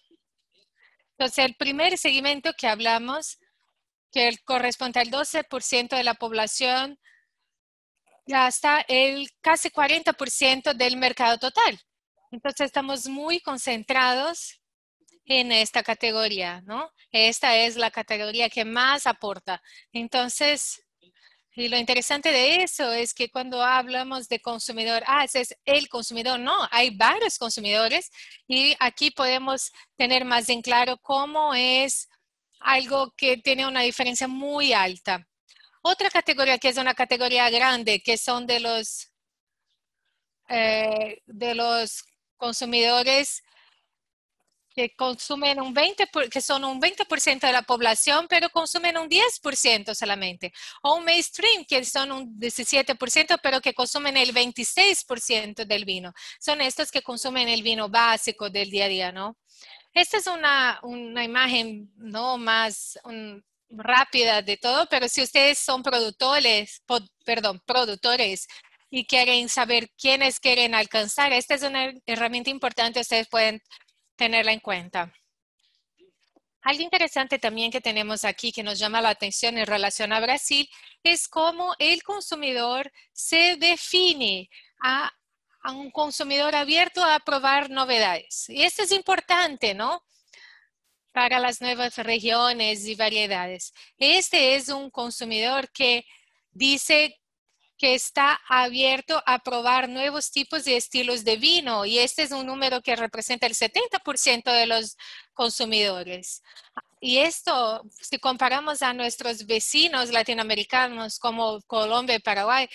Entonces, el primer segmento que hablamos, que corresponde al 12% de la población, gasta el casi 40% del mercado total. Entonces estamos muy concentrados en esta categoría, ¿no? Esta es la categoría que más aporta. Entonces, y lo interesante de eso es que cuando hablamos de consumidor, ese es el consumidor, no, hay varios consumidores y aquí podemos tener más en claro cómo es algo que tiene una diferencia muy alta. Otra categoría que es una categoría grande, que son de los consumidores que consumen que son un 20% de la población, pero consumen un 10% solamente. O un mainstream, que son un 17%, pero que consumen el 26% del vino. Son estos que consumen el vino básico del día a día, ¿no? Esta es una imagen, ¿no? Más rápida de todo, pero si ustedes son productores y quieren saber quiénes quieren alcanzar, esta es una herramienta importante, ustedes pueden tenerla en cuenta. Algo interesante también que tenemos aquí que nos llama la atención en relación a Brasil es cómo el consumidor se define a un consumidor abierto a probar novedades. Y esto es importante, ¿no? Para las nuevas regiones y variedades. Este es un consumidor que dice que está abierto a probar nuevos tipos de estilos de vino y este es un número que representa el 70% de los consumidores. Y esto, si comparamos a nuestros vecinos latinoamericanos como Colombia y Paraguay,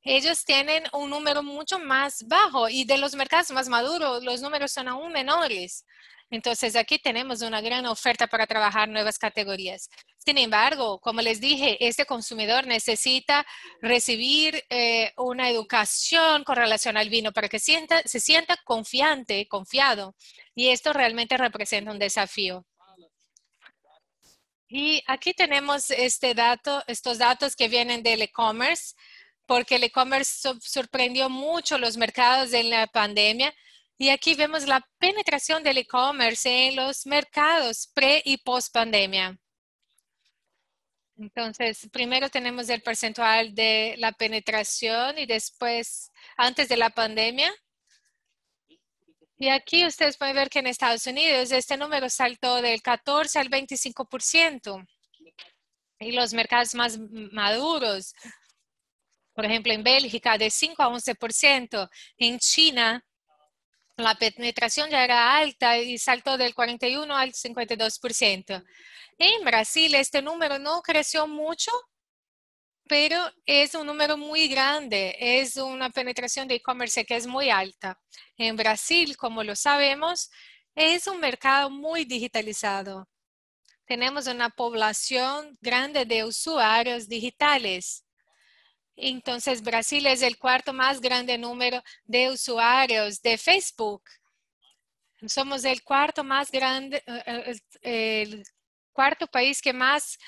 ellos tienen un número mucho más bajo y de los mercados más maduros los números son aún menores. Entonces aquí tenemos una gran oferta para trabajar nuevas categorías. Sin embargo, como les dije, este consumidor necesita recibir una educación con relación al vino para que se sienta confiado. Y esto realmente representa un desafío. Y aquí tenemos estos datos que vienen del e-commerce, porque el e-commerce sorprendió mucho los mercados en la pandemia. Y aquí vemos la penetración del e-commerce en los mercados pre y post pandemia. Entonces, primero tenemos el percentual de la penetración y después, antes de la pandemia. Y aquí ustedes pueden ver que en Estados Unidos este número saltó del 14 al 25%. Y los mercados más maduros, por ejemplo, en Bélgica, de 5 a 11%. En China, la penetración ya era alta y saltó del 41 al 52%. En Brasil, este número no creció mucho, pero es un número muy grande. Es una penetración de e-commerce que es muy alta. En Brasil, como lo sabemos, es un mercado muy digitalizado. Tenemos una población grande de usuarios digitales. Entonces, Brasil es el cuarto más grande número de usuarios de Facebook. Somos el cuarto más grande, el cuarto país que más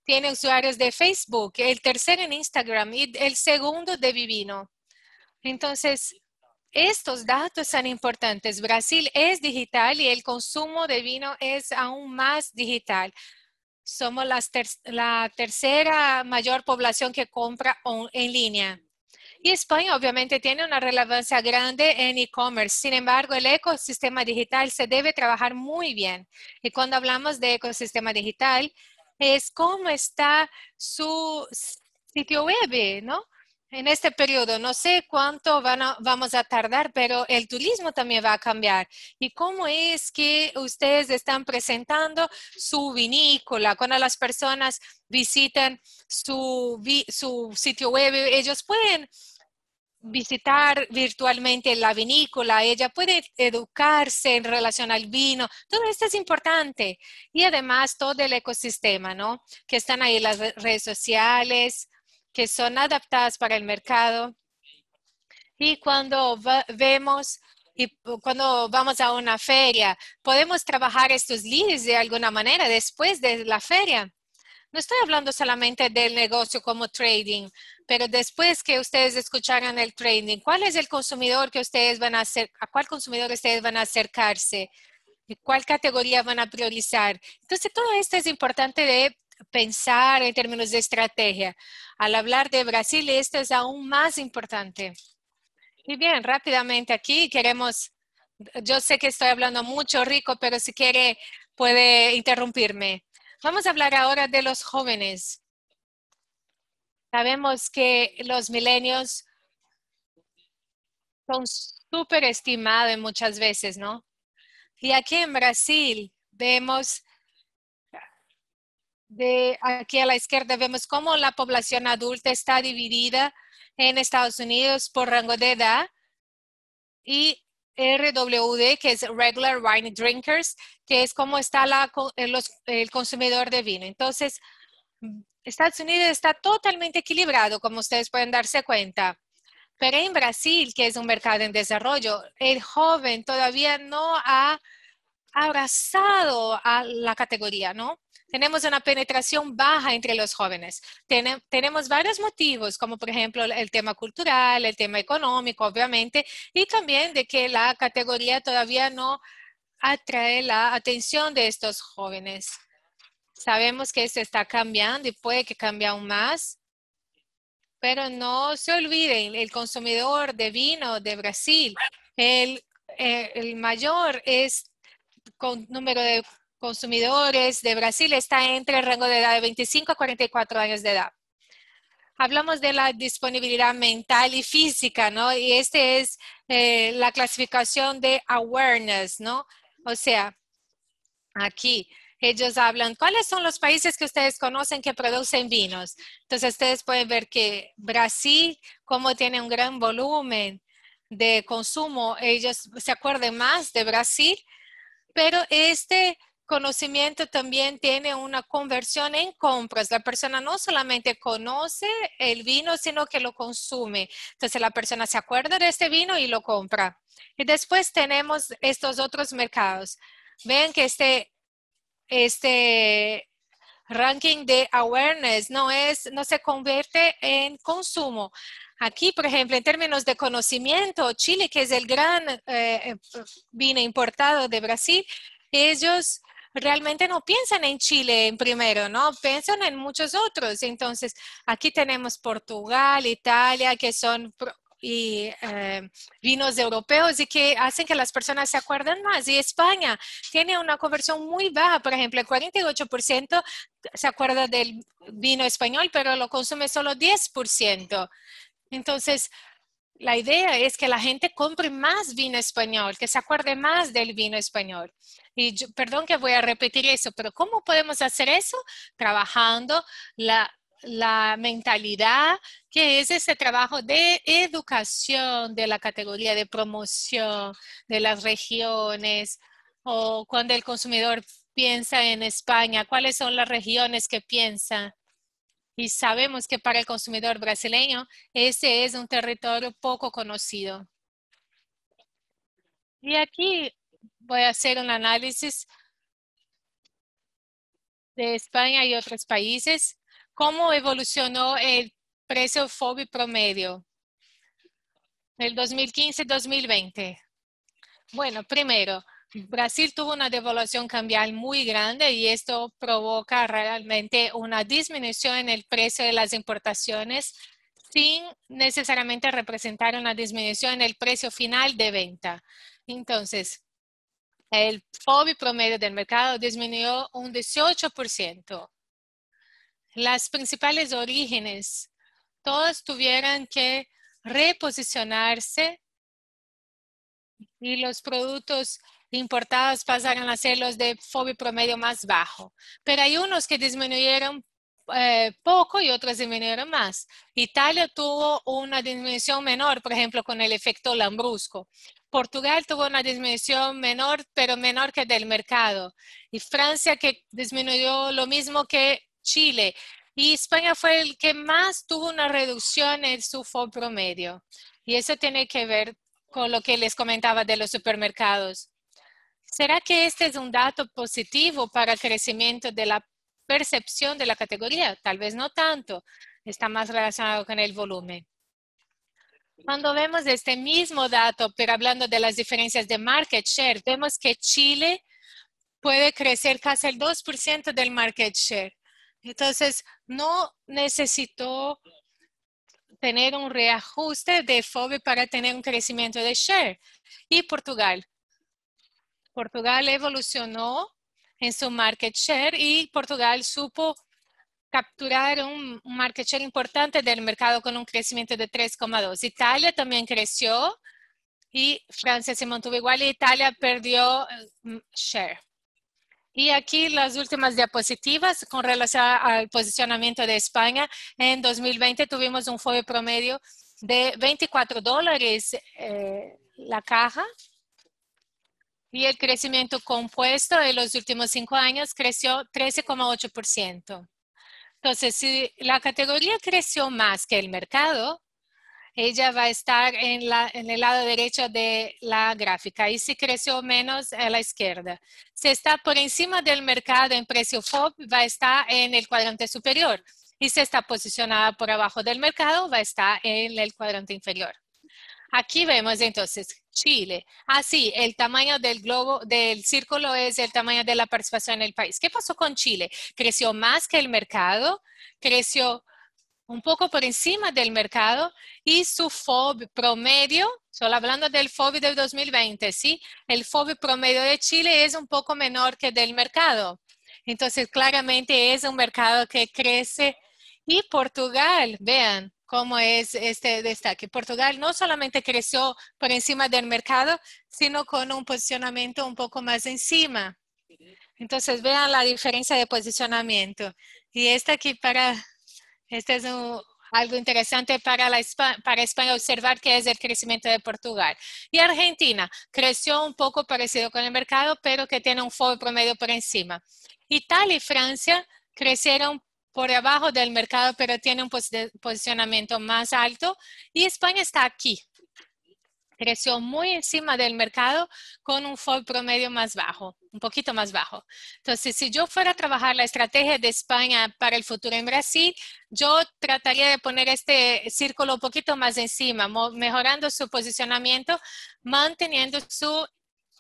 tiene usuarios de Facebook, el tercero en Instagram y el segundo de Vivino. Entonces, estos datos son importantes. Brasil es digital y el consumo de vino es aún más digital. Somos la tercera mayor población que compra en línea. Y España obviamente tiene una relevancia grande en e-commerce. Sin embargo, el ecosistema digital se debe trabajar muy bien. Y cuando hablamos de ecosistema digital, es cómo está su sitio web, ¿no? En este periodo, no sé cuánto vamos a tardar, pero el turismo también va a cambiar. ¿Y cómo es que ustedes están presentando su vinícola? Cuando las personas visitan su sitio web, ellos pueden visitar virtualmente la vinícola, ella puede educarse en relación al vino, todo esto es importante. Y además todo el ecosistema, ¿no? Que están ahí las redes sociales, que son adaptadas para el mercado. Y cuando vemos y cuando vamos a una feria, podemos trabajar estos leads de alguna manera después de la feria. No estoy hablando solamente del negocio como trading, pero después que ustedes escucharan el trading, ¿cuál es el consumidor que ustedes van a hacer? ¿A cuál consumidor ustedes van a acercarse? ¿Y cuál categoría van a priorizar? Entonces, todo esto es importante de pensar en términos de estrategia. Al hablar de Brasil, esto es aún más importante. Y bien, rápidamente aquí queremos, yo sé que estoy hablando mucho, Rico, pero si quiere puede interrumpirme. Vamos a hablar ahora de los jóvenes. Sabemos que los milenios son súper estimados muchas veces, ¿no? Y aquí en Brasil vemos, de aquí a la izquierda vemos cómo la población adulta está dividida en Estados Unidos por rango de edad y RWD, que es Regular Wine Drinkers, que es cómo está el consumidor de vino. Entonces, Estados Unidos está totalmente equilibrado, como ustedes pueden darse cuenta. Pero en Brasil, que es un mercado en desarrollo, el joven todavía no ha abrazado a la categoría, ¿no? Tenemos una penetración baja entre los jóvenes. Tenemos varios motivos, como por ejemplo el tema cultural, el tema económico, obviamente, y también de que la categoría todavía no atrae la atención de estos jóvenes. Sabemos que esto está cambiando y puede que cambie aún más. Pero no se olviden, el consumidor de vino de Brasil, el mayor número de consumidores de Brasil está entre el rango de edad de 25 a 44 años de edad. Hablamos de la disponibilidad mental y física, ¿no? Y este es la clasificación de awareness, ¿no? O sea, aquí ellos hablan, ¿cuáles son los países que ustedes conocen que producen vinos? Entonces ustedes pueden ver que Brasil, como tiene un gran volumen de consumo, ellos se acuerdan más de Brasil, pero este conocimiento también tiene una conversión en compras. La persona no solamente conoce el vino, sino que lo consume. Entonces la persona se acuerda de este vino y lo compra. Y después tenemos estos otros mercados. Ven que este ranking de awareness no se convierte en consumo. Aquí, por ejemplo, en términos de conocimiento, Chile, que es el gran vino importado de Brasil, ellos realmente no piensan en Chile en primero, ¿no? Piensan en muchos otros. Entonces, aquí tenemos Portugal, Italia, que son vinos europeos y que hacen que las personas se acuerden más. Y España tiene una conversión muy baja, por ejemplo, el 48% se acuerda del vino español, pero lo consume solo 10%. Entonces, la idea es que la gente compre más vino español, que se acuerde más del vino español. Y perdón que voy a repetir eso, pero ¿cómo podemos hacer eso? Trabajando la mentalidad, que es ese trabajo de educación de la categoría de promoción de las regiones, o cuando el consumidor piensa en España, ¿cuáles son las regiones que piensa? Y sabemos que para el consumidor brasileño, ese es un territorio poco conocido. Y aquí voy a hacer un análisis de España y otros países. ¿Cómo evolucionó el precio FOBI promedio del 2015-2020? Bueno, primero, Brasil tuvo una devaluación cambial muy grande y esto provoca realmente una disminución en el precio de las importaciones sin necesariamente representar una disminución en el precio final de venta. Entonces, el FOBI promedio del mercado disminuyó un 18%. Las principales orígenes, todas tuvieron que reposicionarse y los productos importados pasaron a ser los de FOBI promedio más bajo. Pero hay unos que disminuyeron poco y otros disminuyeron más. Italia tuvo una disminución menor, por ejemplo, con el efecto Lambrusco. Portugal tuvo una disminución menor, pero menor que del mercado. Y Francia que disminuyó lo mismo que Chile. Y España fue el que más tuvo una reducción en su FOB promedio. Y eso tiene que ver con lo que les comentaba de los supermercados. ¿Será que este es un dato positivo para el crecimiento de la percepción de la categoría? Tal vez no tanto. Está más relacionado con el volumen. Cuando vemos este mismo dato, pero hablando de las diferencias de market share, vemos que Chile puede crecer casi el 2% del market share. Entonces, no necesitó tener un reajuste de FOB para tener un crecimiento de share. Y Portugal. Portugal evolucionó en su market share y Portugal supo capturar un market share importante del mercado con un crecimiento de 3,2. Italia también creció y Francia se mantuvo igual y Italia perdió share. Y aquí las últimas diapositivas con relación al posicionamiento de España. En 2020 tuvimos un FOB promedio de $24 la caja. Y el crecimiento compuesto en los últimos 5 años creció 13,8%. Entonces, si la categoría creció más que el mercado, ella va a estar en el lado derecho de la gráfica. Y si creció menos, a la izquierda. Si está por encima del mercado en precio FOB, va a estar en el cuadrante superior. Y si está posicionada por abajo del mercado, va a estar en el cuadrante inferior. Aquí vemos entonces Chile. Sí, el tamaño del globo, del círculo es el tamaño de la participación en el país. ¿Qué pasó con Chile? Creció más que el mercado, creció un poco por encima del mercado y su FOB promedio, solo hablando del FOB del 2020, ¿sí? El FOB promedio de Chile es un poco menor que del mercado. Entonces, claramente es un mercado que crece. Y Portugal, vean cómo es este destaque. Portugal no solamente creció por encima del mercado, sino con un posicionamiento un poco más encima. Entonces, vean la diferencia de posicionamiento. Y este es algo interesante para España observar que es el crecimiento de Portugal. Y Argentina creció un poco parecido con el mercado, pero que tiene un FOB promedio por encima. Italia y Francia crecieron por abajo del mercado, pero tiene un posicionamiento más alto. Y España está aquí. Creció muy encima del mercado con un FOB promedio más bajo, un poquito más bajo. Entonces, si yo fuera a trabajar la estrategia de España para el futuro en Brasil, yo trataría de poner este círculo un poquito más encima, mejorando su posicionamiento, manteniendo su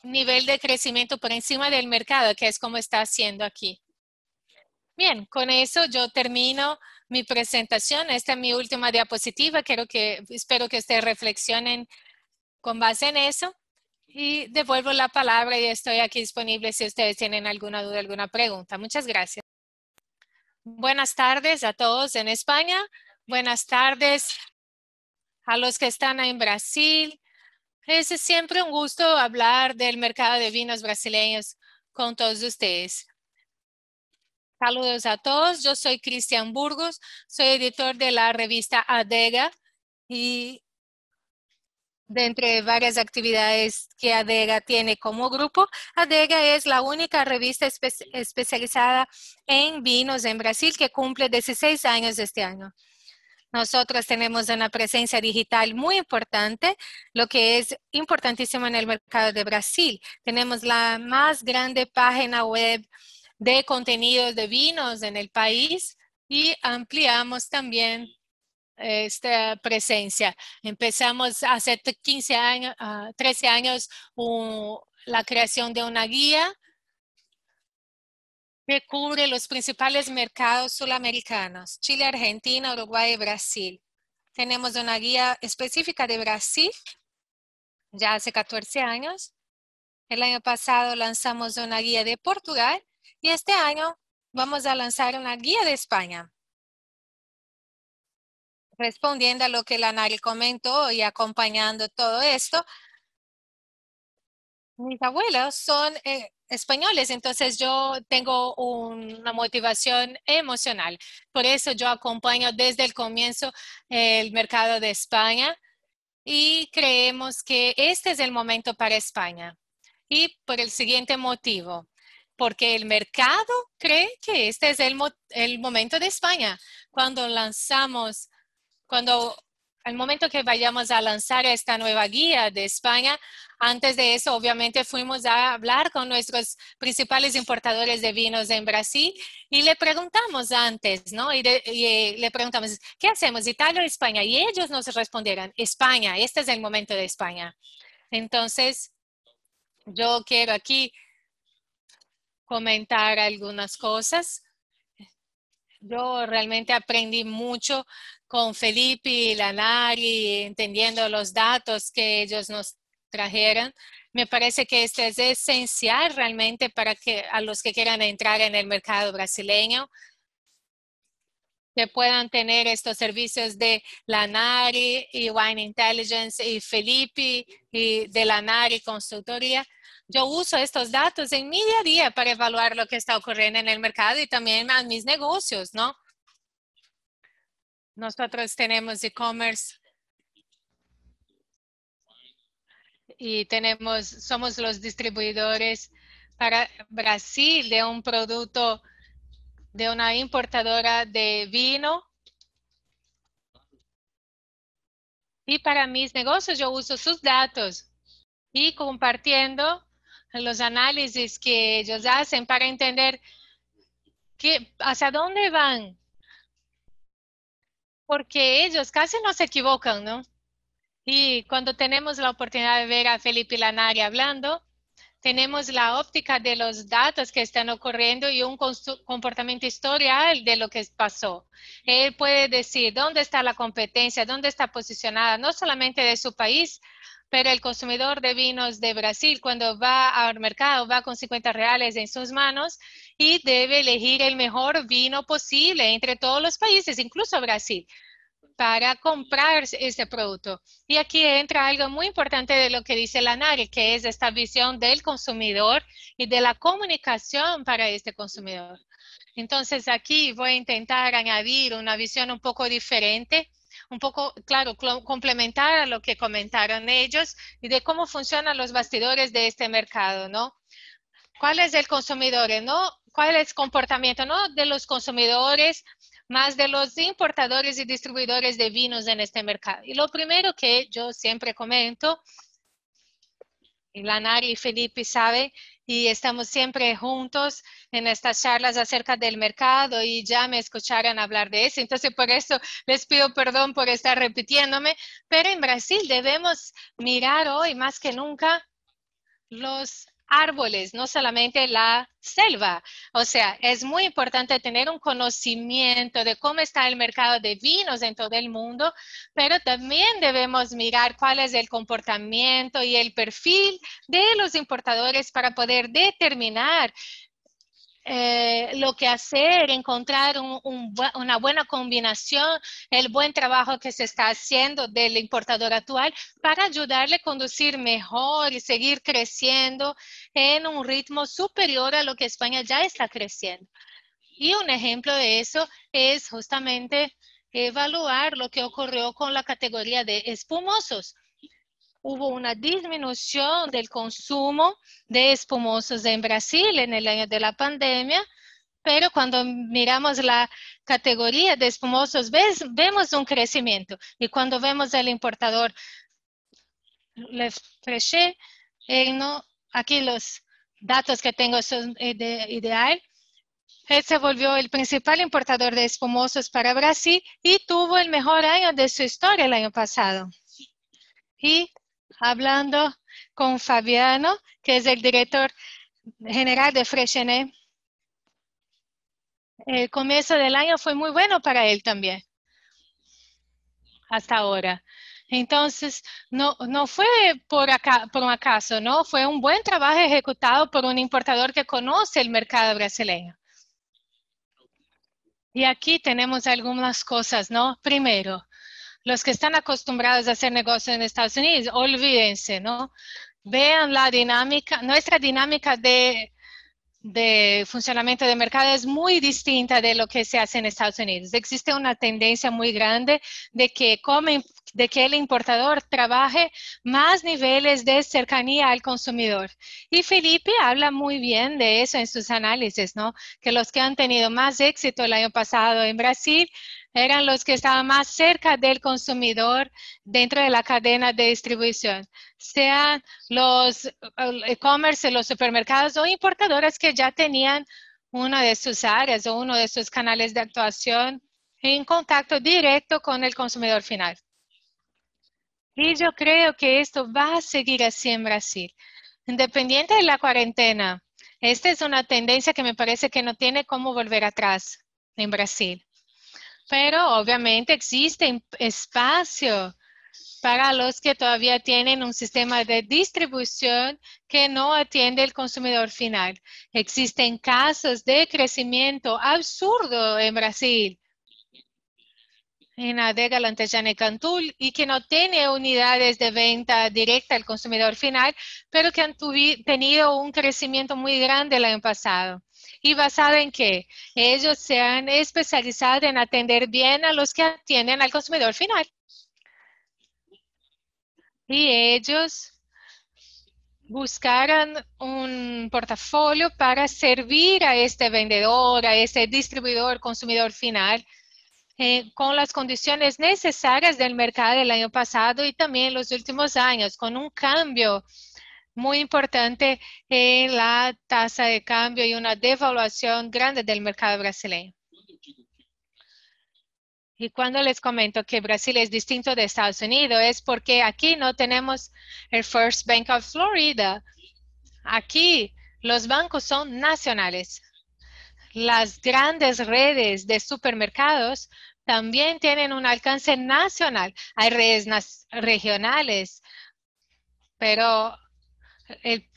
nivel de crecimiento por encima del mercado, que es como está haciendo aquí. Bien, con eso yo termino mi presentación. Esta es mi última diapositiva. Espero que ustedes reflexionen con base en eso. Y devuelvo la palabra y estoy aquí disponible si ustedes tienen alguna duda, alguna pregunta. Muchas gracias. Buenas tardes a todos en España. Buenas tardes a los que están en Brasil. Es siempre un gusto hablar del mercado de vinos brasileños con todos ustedes. Saludos a todos. Yo soy Cristian Burgos. Soy editor de la revista Adega y de entre varias actividades que Adega tiene como grupo, Adega es la única revista especializada en vinos en Brasil que cumple 16 años este año. Nosotros tenemos una presencia digital muy importante, lo que es importantísimo en el mercado de Brasil. Tenemos la más grande página web de contenidos de vinos en el país y ampliamos también esta presencia. Empezamos hace 15 años, 13 años, la creación de una guía que cubre los principales mercados sudamericanos, Chile, Argentina, Uruguay y Brasil. Tenemos una guía específica de Brasil ya hace 14 años. El año pasado lanzamos una guía de Portugal y este año vamos a lanzar una guía de España. Respondiendo a lo que la Nari comentó y acompañando todo esto, mis abuelos son españoles, entonces yo tengo una motivación emocional. Por eso yo acompaño desde el comienzo el mercado de España y creemos que este es el momento para España. Y por el siguiente motivo, porque el mercado cree que este es el momento de España. Cuando al momento que vayamos a lanzar esta nueva guía de España, antes de eso, obviamente, fuimos a hablar con nuestros principales importadores de vinos en Brasil y le preguntamos antes, ¿no? Y le preguntamos, ¿qué hacemos, Italia o España? Y ellos nos respondieron, España, este es el momento de España. Entonces, yo quiero aquí comentar algunas cosas. Yo realmente aprendí mucho con Felipe y Lanari, entendiendo los datos que ellos nos trajeron. Me parece que esto es esencial realmente para que a los que quieran entrar en el mercado brasileño, que puedan tener estos servicios de Lanari y Wine Intelligence y Felipe y de Lanari Consultoría. Yo uso estos datos en mi día a día para evaluar lo que está ocurriendo en el mercado y también a mis negocios, ¿no? Nosotros tenemos e-commerce y somos los distribuidores para Brasil de un producto de una importadora de vino. Y para mis negocios yo uso sus datos y compartiendo los análisis que ellos hacen para entender hacia dónde van. Porque ellos casi no se equivocan, ¿no? Y cuando tenemos la oportunidad de ver a Felipe Lanari hablando, tenemos la óptica de los datos que están ocurriendo y un comportamiento historial de lo que pasó. Él puede decir dónde está la competencia, dónde está posicionada, no solamente de su país, pero el consumidor de vinos de Brasil, cuando va al mercado, va con 50 reales en sus manos y debe elegir el mejor vino posible entre todos los países, incluso Brasil, para comprar este producto. Y aquí entra algo muy importante de lo que dice Lanari, que es esta visión del consumidor y de la comunicación para este consumidor. Entonces aquí voy a intentar añadir una visión un poco diferente, un poco, claro, complementar a lo que comentaron ellos y de cómo funcionan los bastidores de este mercado, ¿no? ¿Cuál es el consumidor? ¿No? ¿Cuál es el comportamiento? No de los consumidores, más de los importadores y distribuidores de vinos en este mercado. Y lo primero que yo siempre comento, y Lanari y Felipe saben, y estamos siempre juntos en estas charlas acerca del mercado y ya me escucharon hablar de eso. Entonces, por eso les pido perdón por estar repitiéndome, pero en Brasil debemos mirar hoy más que nunca los árboles, no solamente la selva. O sea, es muy importante tener un conocimiento de cómo está el mercado de vinos en todo el mundo, pero también debemos mirar cuál es el comportamiento y el perfil de los importadores para poder determinar lo que hacer, encontrar una buena combinación, el buen trabajo que se está haciendo del importador actual para ayudarle a conducir mejor y seguir creciendo en un ritmo superior a lo que España ya está creciendo. Y un ejemplo de eso es justamente evaluar lo que ocurrió con la categoría de espumosos. Hubo una disminución del consumo de espumosos en Brasil en el año de la pandemia, pero cuando miramos la categoría de espumosos vemos un crecimiento. Y cuando vemos el importador Le Freché, no, aquí los datos que tengo son de ideal. Él se volvió el principal importador de espumosos para Brasil y tuvo el mejor año de su historia el año pasado. Y hablando con Fabiano, que es el director general de Freixenet, el comienzo del año fue muy bueno para él también, hasta ahora. Entonces, no fue por un acaso, ¿no? Fue un buen trabajo ejecutado por un importador que conoce el mercado brasileño. Y aquí tenemos algunas cosas, ¿no? Primero, los que están acostumbrados a hacer negocios en Estados Unidos, olvídense, ¿no? Vean la dinámica, nuestra dinámica de funcionamiento de mercado es muy distinta de lo que se hace en Estados Unidos. Existe una tendencia muy grande de que el importador trabaje más niveles de cercanía al consumidor. Y Felipe habla muy bien de eso en sus análisis, ¿no? Que los que han tenido más éxito el año pasado en Brasil eran los que estaban más cerca del consumidor dentro de la cadena de distribución, sean los e-commerce, los supermercados o importadoras que ya tenían una de sus áreas o uno de sus canales de actuación en contacto directo con el consumidor final. Y yo creo que esto va a seguir así en Brasil. Independiente de la cuarentena, esta es una tendencia que me parece que no tiene cómo volver atrás en Brasil. Pero obviamente existe espacio para los que todavía tienen un sistema de distribución que no atiende al consumidor final. Existen casos de crecimiento absurdo en Brasil, en Adega, Lantejana y Cantul, y que no tiene unidades de venta directa al consumidor final, pero que han tenido un crecimiento muy grande el año pasado. ¿Y basado en qué? Ellos se han especializado en atender bien a los que atienden al consumidor final. Y ellos buscaron un portafolio para servir a este vendedor, a este distribuidor, consumidor final, con las condiciones necesarias del mercado del año pasado y también los últimos años, con un cambio muy importante en la tasa de cambio y una devaluación grande del mercado brasileño. Y cuando les comento que Brasil es distinto de Estados Unidos, es porque aquí no tenemos el First Bank of Florida. Aquí los bancos son nacionales. Las grandes redes de supermercados también tienen un alcance nacional. Hay redes regionales, pero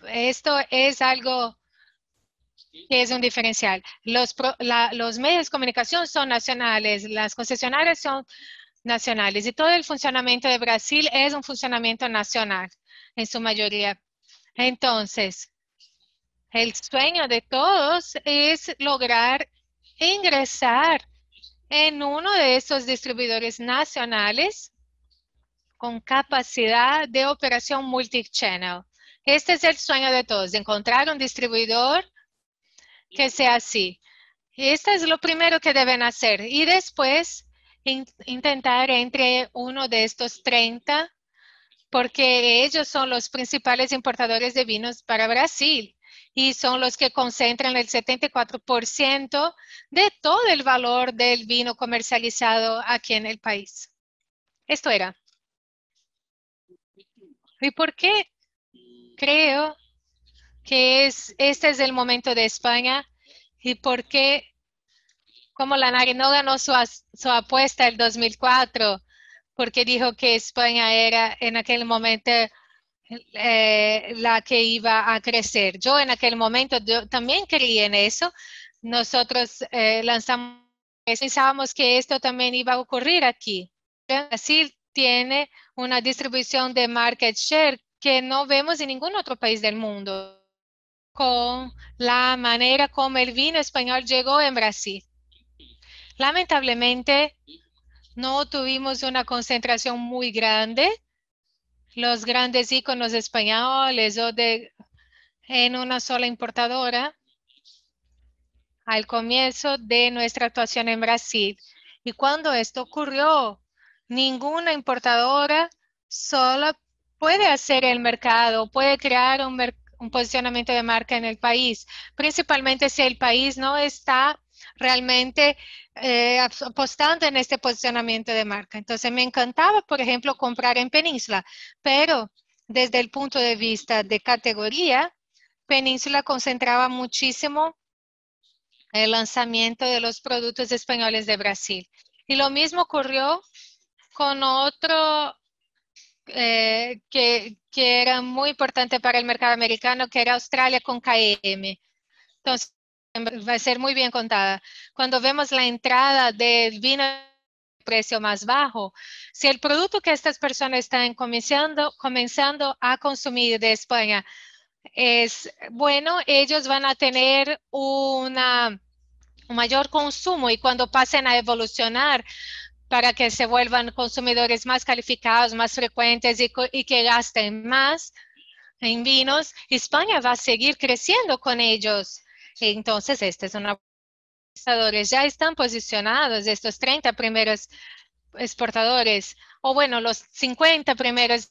esto es algo que es un diferencial. Los medios de comunicación son nacionales, las concesionarias son nacionales y todo el funcionamiento de Brasil es un funcionamiento nacional en su mayoría. Entonces, el sueño de todos es lograr ingresar en uno de esos distribuidores nacionales con capacidad de operación multichannel. Este es el sueño de todos, encontrar un distribuidor que sea así. Este es lo primero que deben hacer y después intentar entre uno de estos 30, porque ellos son los principales importadores de vinos para Brasil y son los que concentran el 74% de todo el valor del vino comercializado aquí en el país. Esto era. ¿Y por qué creo que este es el momento de España? ¿Y por qué, como la Nari no ganó su apuesta el 2004, porque dijo que España era en aquel momento la que iba a crecer? Yo en aquel momento yo también creía en eso. Nosotros lanzamos, pensábamos que esto también iba a ocurrir aquí. Brasil tiene una distribución de market share que no vemos en ningún otro país del mundo, con la manera como el vino español llegó en Brasil. Lamentablemente, no tuvimos una concentración muy grande. Los grandes íconos españoles o en una sola importadora al comienzo de nuestra actuación en Brasil. Y cuando esto ocurrió, ninguna importadora sola puede hacer el mercado, puede crear un posicionamiento de marca en el país, principalmente si el país no está realmente apostando en este posicionamiento de marca. Entonces me encantaba, por ejemplo, comprar en Península, pero desde el punto de vista de categoría, Península concentraba muchísimo el lanzamiento de los productos españoles de Brasil. Y lo mismo ocurrió con otro que era muy importante para el mercado americano, que era Australia con KM. Entonces, va a ser muy bien contada. Cuando vemos la entrada del vino de precio más bajo, si el producto que estas personas están comenzando a consumir de España es bueno, ellos van a tener un mayor consumo y cuando pasen a evolucionar para que se vuelvan consumidores más calificados, más frecuentes y que gasten más en vinos, España va a seguir creciendo con ellos. Entonces, esta es una... Ya están posicionados estos 30 primeros exportadores, o bueno, los 50 primeros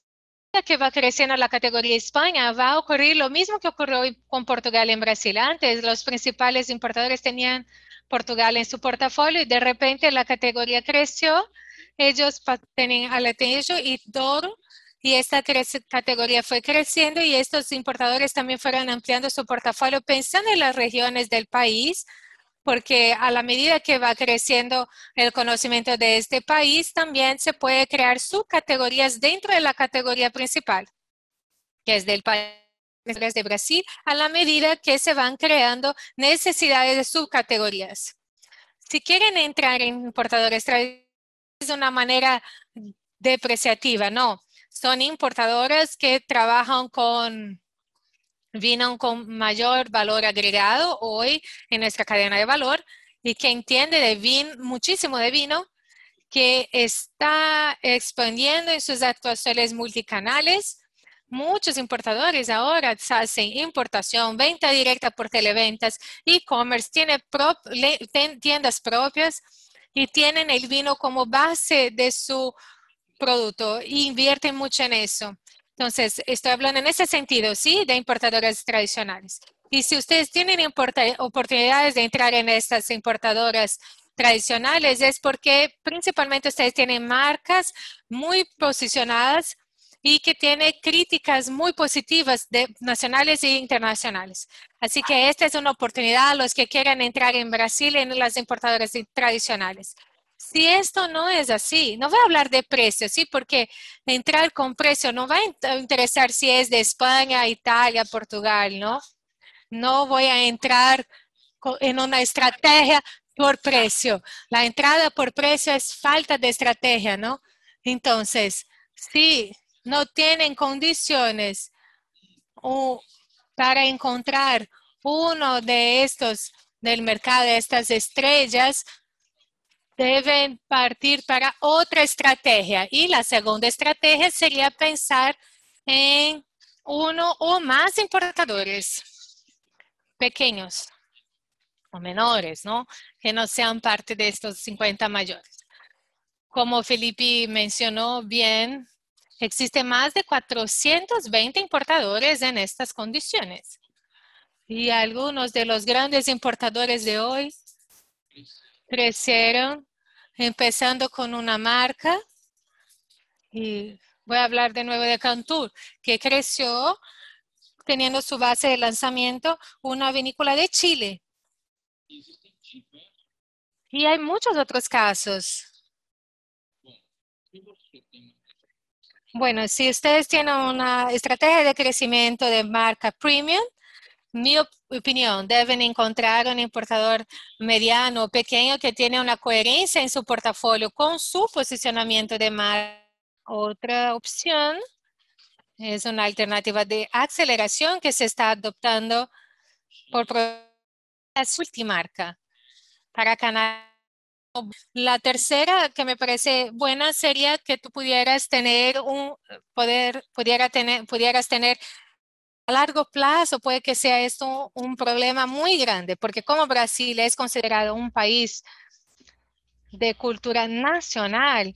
que va creciendo la categoría España, va a ocurrir lo mismo que ocurrió con Portugal en Brasil. Antes, los principales importadores tenían Portugal en su portafolio y de repente la categoría creció. Ellos tenían Alentejo y Douro y esta categoría fue creciendo y estos importadores también fueron ampliando su portafolio pensando en las regiones del país porque a la medida que va creciendo el conocimiento de este país, también se puede crear subcategorías dentro de la categoría principal, que es del país de Brasil, a la medida que se van creando necesidades de subcategorías. Si quieren entrar en importadores tradicionales de una manera depreciativa, no. Son importadoras que trabajan con vino con mayor valor agregado hoy en nuestra cadena de valor y que entiende de vino, muchísimo de vino, que está expandiendo en sus actuaciones multicanales. Muchos importadores ahora hacen importación, venta directa por televentas, e-commerce, tienen tiendas propias y tienen el vino como base de su producto e invierten mucho en eso. Entonces, estoy hablando en ese sentido, ¿sí? De importadoras tradicionales. Y si ustedes tienen oportunidades de entrar en estas importadoras tradicionales, es porque principalmente ustedes tienen marcas muy posicionadas y que tienen críticas muy positivas de nacionales e internacionales. Así que esta es una oportunidad a los que quieran entrar en Brasil en las importadoras tradicionales. Si esto no es así, no voy a hablar de precio, ¿sí? Porque entrar con precio no va a interesar si es de España, Italia, Portugal, ¿no? No voy a entrar en una estrategia por precio. La entrada por precio es falta de estrategia, ¿no? Entonces, si no tienen condiciones para encontrar uno de estos del mercado, de estas estrellas, deben partir para otra estrategia. Y la segunda estrategia sería pensar en uno o más importadores pequeños o menores, ¿no? Que no sean parte de estos 50 mayores. Como Felipe mencionó bien, existen más de 420 importadores en estas condiciones. Y algunos de los grandes importadores de hoy crecieron empezando con una marca, y voy a hablar de nuevo de Cantur, que creció teniendo su base de lanzamiento una vinícola de Chile. Y hay muchos otros casos. Bueno, si ustedes tienen una estrategia de crecimiento de marca premium, mi opinión, deben encontrar un importador mediano o pequeño que tiene una coherencia en su portafolio con su posicionamiento de marca. Otra opción es una alternativa de aceleración que se está adoptando por la multimarca para canal. La tercera que me parece buena sería que tú pudieras tener pudieras tener a largo plazo, puede que sea esto un problema muy grande, porque como Brasil es considerado un país de cultura nacional,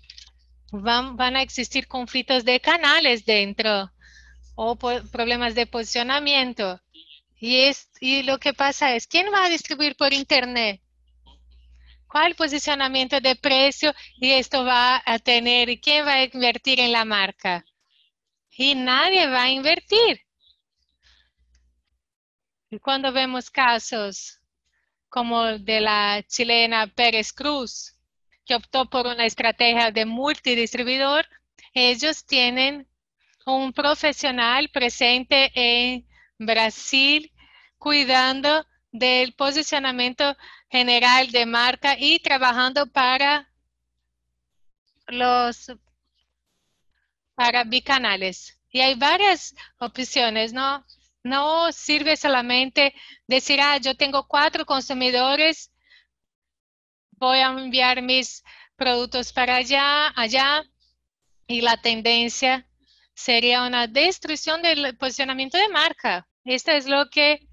van a existir conflictos de canales dentro o problemas de posicionamiento. Y lo que pasa es, ¿quién va a distribuir por Internet? ¿Cuál posicionamiento de precio y esto va a tener? ¿Quién va a invertir en la marca? Y nadie va a invertir. Y cuando vemos casos como de la chilena Pérez Cruz, que optó por una estrategia de multidistribuidor, ellos tienen un profesional presente en Brasil cuidando del posicionamiento general de marca y trabajando para bicanales. Y hay varias opciones, ¿no? No sirve solamente decir, yo tengo 4 consumidores, voy a enviar mis productos para allá, y la tendencia sería una destrucción del posicionamiento de marca. Esto es lo que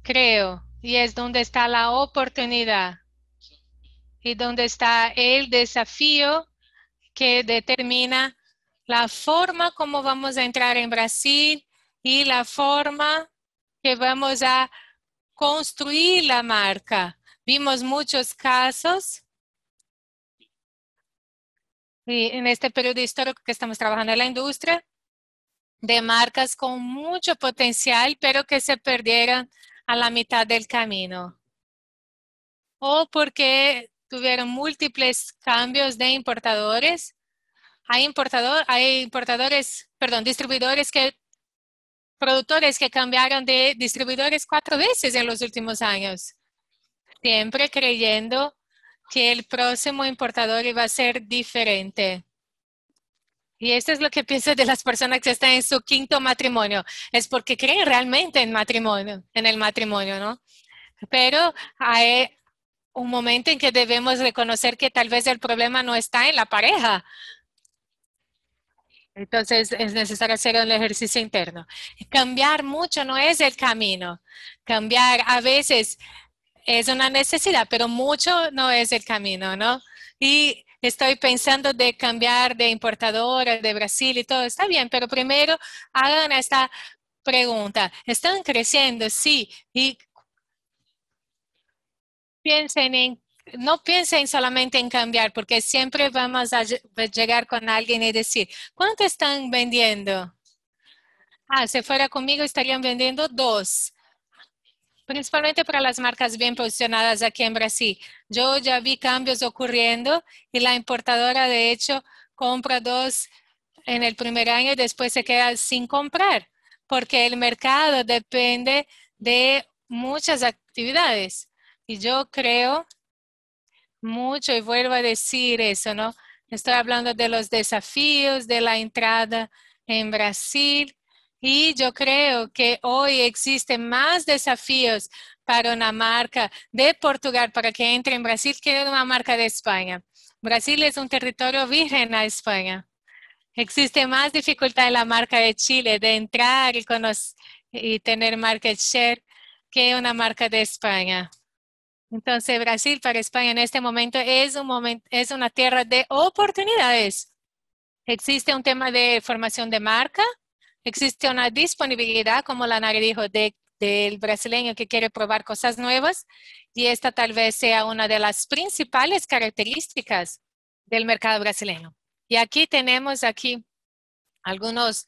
creo y es donde está la oportunidad y donde está el desafío que determina la forma como vamos a entrar en Brasil y la forma que vamos a construir la marca. Vimos muchos casos y en este periodo histórico que estamos trabajando en la industria de marcas con mucho potencial, pero que se perdieron a la mitad del camino. o porque tuvieron múltiples cambios de importadores. Hay importadores, perdón, productores que cambiaron de distribuidores 4 veces en los últimos años, siempre creyendo que el próximo importador iba a ser diferente. Y esto es lo que pienso de las personas que están en su quinto matrimonio. Es porque creen realmente en el matrimonio, ¿no? Pero hay un momento en que debemos reconocer que tal vez el problema no está en la pareja. Entonces es necesario hacer un ejercicio interno. Cambiar mucho no es el camino. Cambiar a veces es una necesidad, pero mucho no es el camino, ¿no? Y estoy pensando de cambiar de importadora de Brasil y todo. Está bien, pero primero hagan esta pregunta. ¿Están creciendo? Sí. Y piensen en, no piensen solamente en cambiar, porque siempre vamos a llegar con alguien y decir, ¿cuánto están vendiendo? Ah, si fuera conmigo estarían vendiendo 2, principalmente para las marcas bien posicionadas aquí en Brasil. Yo ya vi cambios ocurriendo y la importadora de hecho compra 2 en el primer año y después se queda sin comprar, porque el mercado depende de muchas actividades. Y yo creo mucho, y vuelvo a decir eso, ¿no? Estoy hablando de los desafíos de la entrada en Brasil y yo creo que hoy existen más desafíos para una marca de Portugal para que entre en Brasil que una marca de España. Brasil es un territorio virgen a España. Existe más dificultad en la marca de Chile de entrar y tener market share que una marca de España. Entonces, Brasil para España en este momento es una tierra de oportunidades. Existe un tema de formación de marca, existe una disponibilidad, como la Nari dijo, del brasileño que quiere probar cosas nuevas, y esta tal vez sea una de las principales características del mercado brasileño. Y aquí tenemos algunos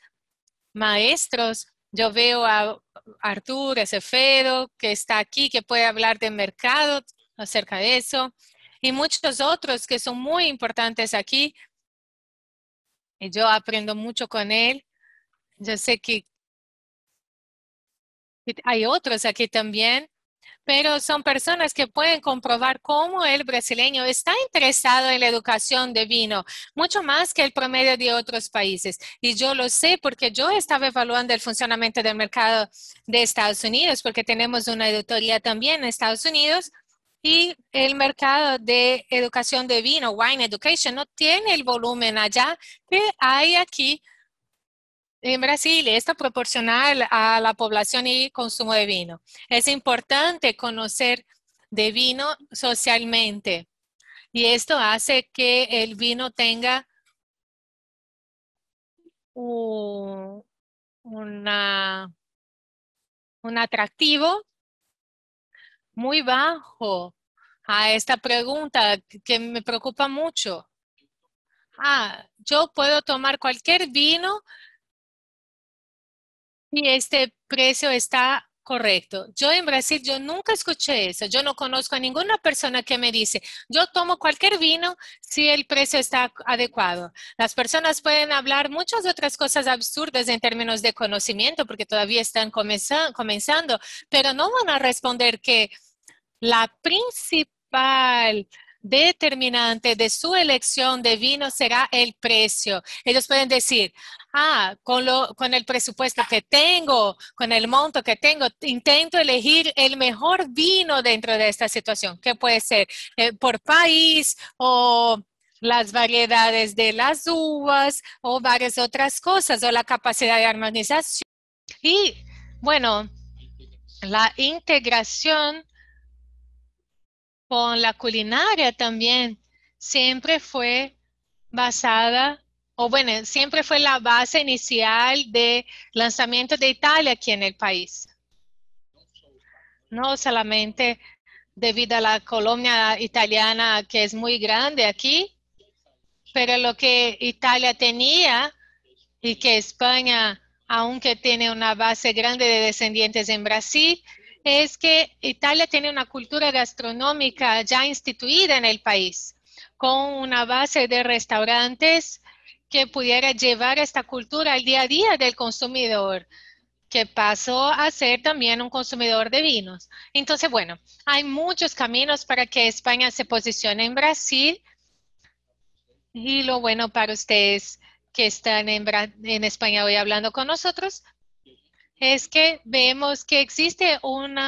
maestros. Yo veo a Artur Acevedo, que está aquí, que puede hablar de mercado acerca de eso, y muchos otros que son muy importantes aquí. Y yo aprendo mucho con él. Yo sé que hay otros aquí también, pero son personas que pueden comprobar cómo el brasileño está interesado en la educación de vino, mucho más que el promedio de otros países. Y yo lo sé porque yo estaba evaluando el funcionamiento del mercado de Estados Unidos, porque tenemos una editoría también en Estados Unidos. Y el mercado de educación de vino, wine education, no tiene el volumen allá que hay aquí en Brasil. Esto proporcional a la población y consumo de vino. Es importante conocer de vino socialmente y esto hace que el vino tenga un, una- un atractivo muy bajo a esta pregunta que me preocupa mucho. Yo puedo tomar cualquier vino y este precio está correcto. Yo en Brasil, yo nunca escuché eso. Yo no conozco a ninguna persona que me dice, yo tomo cualquier vino si el precio está adecuado. Las personas pueden hablar muchas otras cosas absurdas en términos de conocimiento porque todavía están comenzando, pero no van a responder que la principal determinante de su elección de vino será el precio. Ellos pueden decir, con el presupuesto que tengo, con el monto que tengo, intento elegir el mejor vino dentro de esta situación, que puede ser por país o las variedades de las uvas o varias otras cosas o la capacidad de armonización. Y bueno, la integración con la culinaria también siempre fue basada, o bueno, siempre fue la base inicial de lanzamiento de Italia aquí en el país. No solamente debido a la colonia italiana que es muy grande aquí, pero lo que Italia tenía y que España, aunque tiene una base grande de descendientes en Brasil, es que Italia tiene una cultura gastronómica ya instituida en el país, con una base de restaurantes que pudiera llevar esta cultura al día a día del consumidor, que pasó a ser también un consumidor de vinos. Entonces, bueno, hay muchos caminos para que España se posicione en Brasil, y lo bueno para ustedes que están en España hoy hablando con nosotros es que vemos que existe un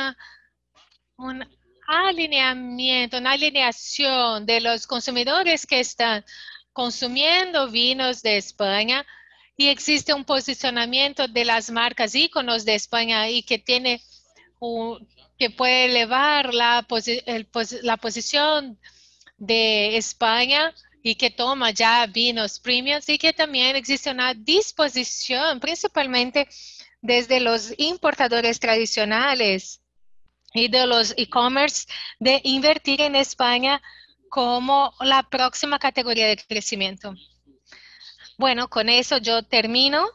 alineamiento, una alineación de los consumidores que están consumiendo vinos de España, y existe un posicionamiento de las marcas íconos de España y que tiene que puede elevar la posición de España y que toma ya vinos premiums, y que también existe una disposición principalmente desde los importadores tradicionales y de los e-commerce de invertir en España como la próxima categoría de crecimiento. Bueno, con eso yo termino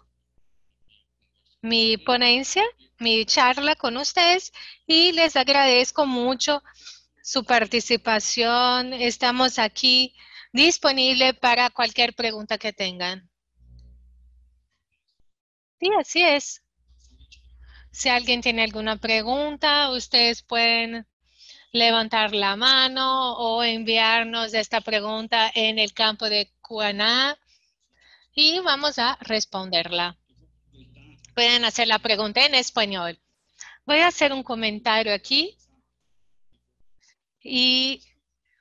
mi ponencia, mi charla con ustedes, y les agradezco mucho su participación. Estamos aquí disponibles para cualquier pregunta que tengan. Sí, así es. Si alguien tiene alguna pregunta, ustedes pueden levantar la mano o enviarnos esta pregunta en el campo de Q&A y vamos a responderla. Pueden hacer la pregunta en español. Voy a hacer un comentario aquí y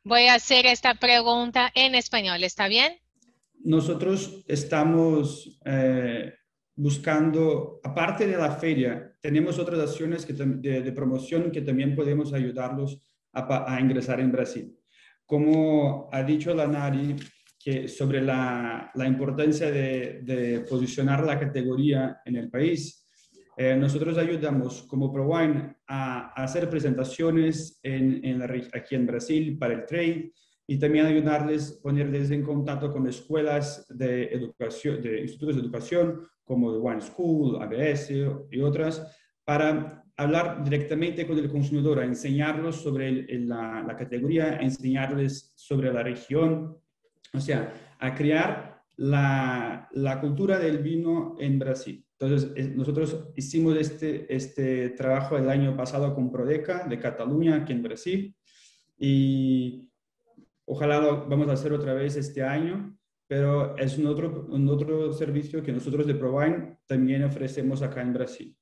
voy a hacer esta pregunta en español. ¿Está bien? Nosotros estamos buscando, aparte de la feria, tenemos otras acciones de promoción que también podemos ayudarlos a ingresar en Brasil. Como ha dicho la Nari, que sobre la importancia de posicionar la categoría en el país, nosotros ayudamos como ProWine a hacer presentaciones aquí en Brasil para el trade, y también ayudarles, ponerles en contacto con escuelas de educación, de institutos de educación como The Wine School, ABS y otras, para hablar directamente con el consumidor, a enseñarlos sobre la categoría, a enseñarles sobre la región, o sea, a crear la cultura del vino en Brasil. Entonces, nosotros hicimos este trabajo el año pasado con Prodeca de Cataluña, aquí en Brasil, y ojalá lo vamos a hacer otra vez este año, pero es un otro servicio que nosotros de ProWine también ofrecemos acá en Brasil.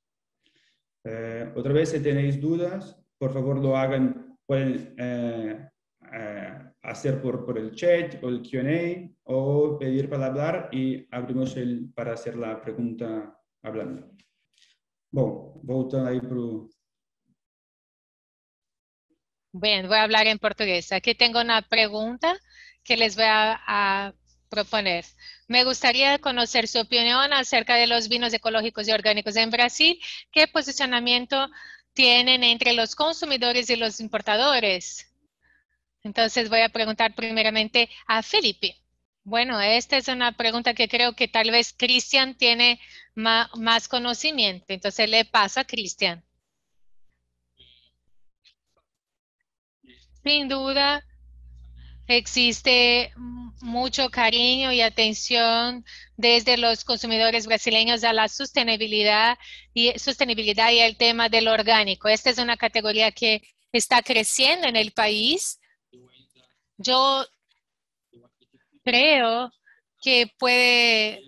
Otra vez, si tenéis dudas, por favor lo hagan, pueden hacer por el chat o el Q&A, o pedir para hablar y abrimos para hacer la pregunta hablando. Bom, voltando aí para o... Bien, voy a hablar en portugués. Aquí tengo una pregunta que les voy a proponer. Me gustaría conocer su opinión acerca de los vinos ecológicos y orgánicos en Brasil. ¿Qué posicionamiento tienen entre los consumidores y los importadores? Entonces voy a preguntar primeramente a Felipe. Bueno, esta es una pregunta que creo que tal vez Cristian tiene más conocimiento. Entonces le paso a Cristian. Sin duda, existe mucho cariño y atención desde los consumidores brasileños a la sostenibilidad y el tema del orgánico. Esta es una categoría que está creciendo en el país. Yo creo que puede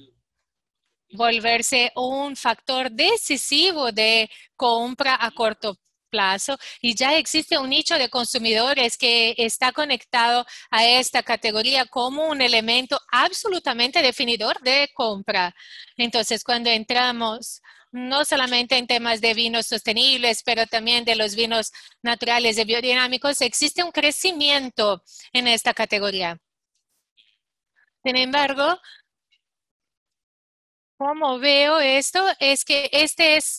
volverse un factor decisivo de compra a corto plazo, y ya existe un nicho de consumidores que está conectado a esta categoría como un elemento absolutamente definidor de compra. Entonces, cuando entramos no solamente en temas de vinos sostenibles, pero también de los vinos naturales y biodinámicos, existe un crecimiento en esta categoría. Sin embargo, como veo esto, es que este es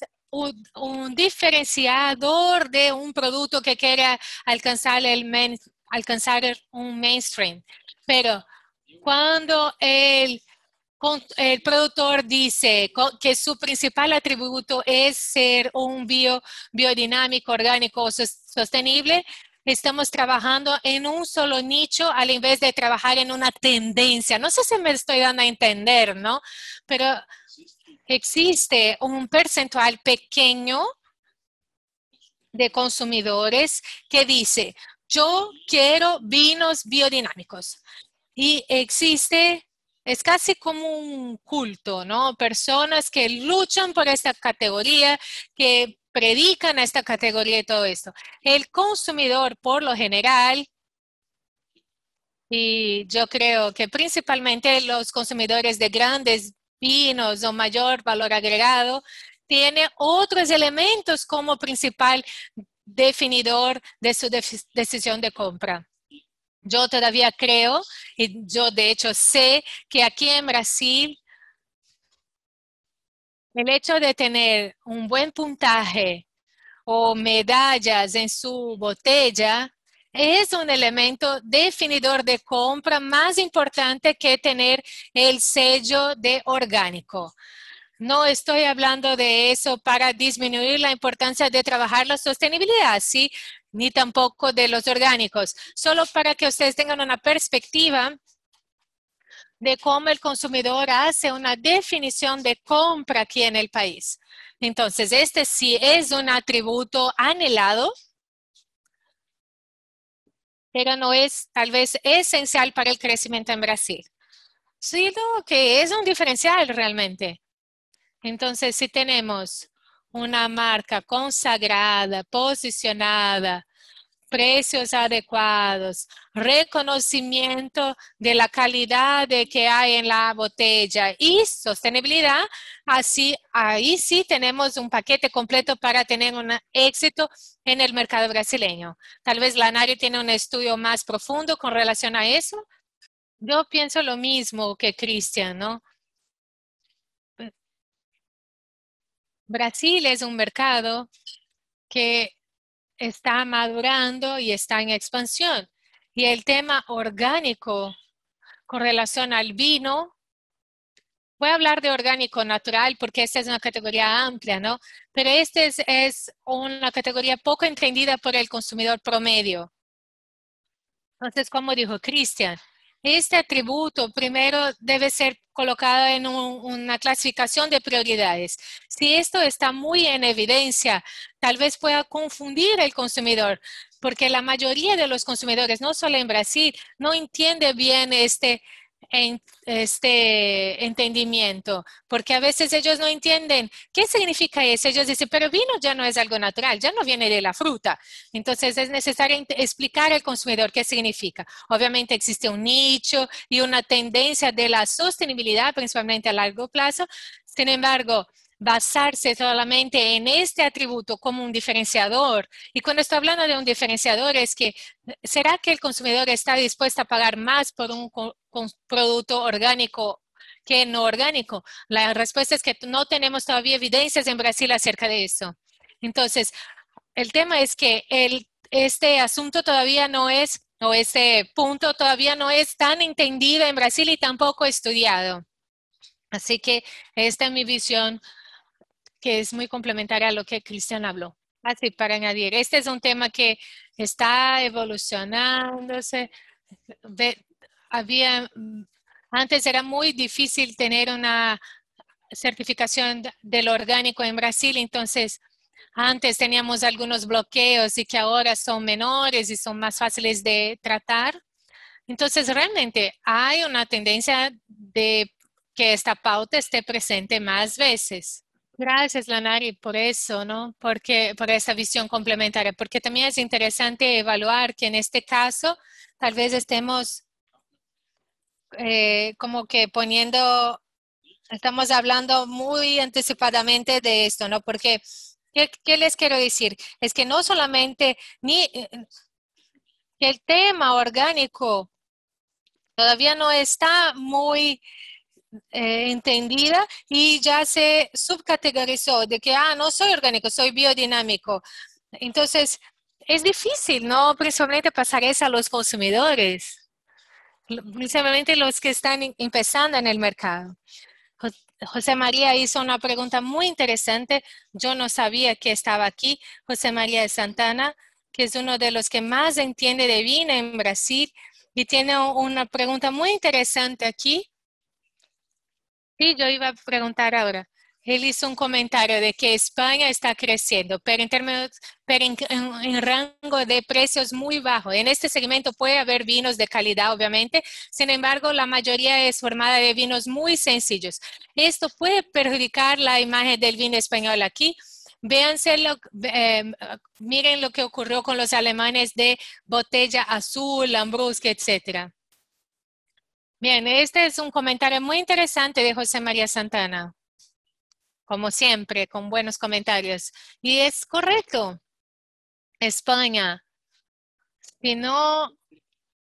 un diferenciador de un producto que quiere alcanzar un mainstream. Pero cuando el el productor dice que su principal atributo es ser un biodinámico, orgánico o sostenible, estamos trabajando en un solo nicho al invés de trabajar en una tendencia. No sé si me estoy dando a entender, ¿no? Pero existe un percentual pequeño de consumidores que dice, yo quiero vinos biodinámicos. Y es casi como un culto, ¿no? Personas que luchan por esta categoría, que predican esta categoría y todo esto. El consumidor, por lo general, y yo creo que principalmente los consumidores de grandes vinos o mayor valor agregado, tiene otros elementos como principal definidor de su decisión de compra. Yo todavía creo, y yo de hecho sé que aquí en Brasil, el hecho de tener un buen puntaje o medallas en su botella es un elemento definidor de compra más importante que tener el sello de orgánico. No estoy hablando de eso para disminuir la importancia de trabajar la sostenibilidad, ¿sí? Ni tampoco de los orgánicos. Solo para que ustedes tengan una perspectiva de cómo el consumidor hace una definición de compra aquí en el país. Entonces, este sí es un atributo anhelado, pero no es tal vez esencial para el crecimiento en Brasil. Sí, lo que es un diferencial realmente. Entonces, si tenemos una marca consagrada, posicionada, precios adecuados, reconocimiento de la calidad de que hay en la botella y sostenibilidad, ahí sí tenemos un paquete completo para tener un éxito en el mercado brasileño. Tal vez la Nari tiene un estudio más profundo con relación a eso. Yo pienso lo mismo que Cristian, ¿no? Brasil es un mercado que está madurando y está en expansión. Y el tema orgánico con relación al vino, voy a hablar de orgánico natural porque esta es una categoría amplia, ¿no? Pero esta es una categoría poco entendida por el consumidor promedio. Entonces, como dijo Cristian, este atributo primero debe ser colocado en una clasificación de prioridades. Si esto está muy en evidencia, tal vez pueda confundir al consumidor, porque la mayoría de los consumidores, no solo en Brasil, no entiende bien este entendimiento, porque a veces ellos no entienden qué significa eso. Ellos dicen, pero vino ya no es algo natural, ya no viene de la fruta. Entonces es necesario explicar al consumidor qué significa. Obviamente existe un nicho y una tendencia de la sostenibilidad, principalmente a largo plazo. Sin embargo, basarse solamente en este atributo como un diferenciador. Y cuando estoy hablando de un diferenciador es que, ¿será que el consumidor está dispuesto a pagar más por un producto orgánico que no orgánico? La respuesta es que no tenemos todavía evidencias en Brasil acerca de eso. Entonces, el tema es que este asunto todavía no es, o este punto todavía no es tan entendido en Brasil y tampoco estudiado. Así que esta es mi visión, que es muy complementaria a lo que Cristian habló. Así para añadir, este es un tema que está evolucionándose. Antes era muy difícil tener una certificación del orgánico en Brasil, entonces antes teníamos algunos bloqueos y que ahora son menores y son más fáciles de tratar. Entonces realmente hay una tendencia de que esta pauta esté presente más veces. Gracias, Lanari, por eso, ¿no? Porque por esa visión complementaria, porque también es interesante evaluar que en este caso tal vez estemos como que estamos hablando muy anticipadamente de esto, ¿no? Porque, ¿qué les quiero decir? Es que no solamente que el tema orgánico todavía no está muy entendida y ya se subcategorizó de que, no soy orgánico, soy biodinámico. Entonces, es difícil, ¿no? Principalmente pasar eso a los consumidores. principalmente los que están empezando en el mercado. José María hizo una pregunta muy interesante. Yo no sabía que estaba aquí. José María de Santana, que es uno de los que más entiende de vino en Brasil, y tiene una pregunta muy interesante aquí. Sí, yo iba a preguntar ahora. Él hizo un comentario de que España está creciendo, pero en rango de precios muy bajo. En este segmento puede haber vinos de calidad, obviamente. Sin embargo, la mayoría es formada de vinos muy sencillos. Esto puede perjudicar la imagen del vino español aquí. Miren lo que ocurrió con los alemanes de botella azul, Lambrusque, etcétera. Bien, este es un comentario muy interesante de José María Santana. Como siempre, con buenos comentarios. Y es correcto. España, si no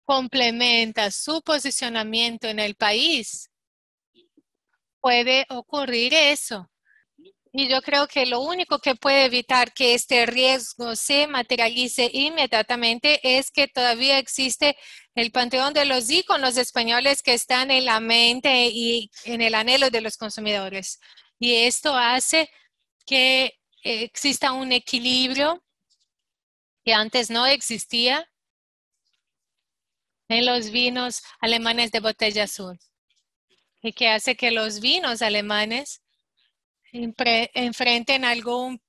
complementa su posicionamiento en el país, puede ocurrir eso. Y yo creo que lo único que puede evitar que este riesgo se materialice inmediatamente es que todavía existe el panteón de los íconos españoles que están en la mente y en el anhelo de los consumidores. Y esto hace que exista un equilibrio que antes no existía en los vinos alemanes de botella azul y que hace que los vinos alemanes enfrenten algún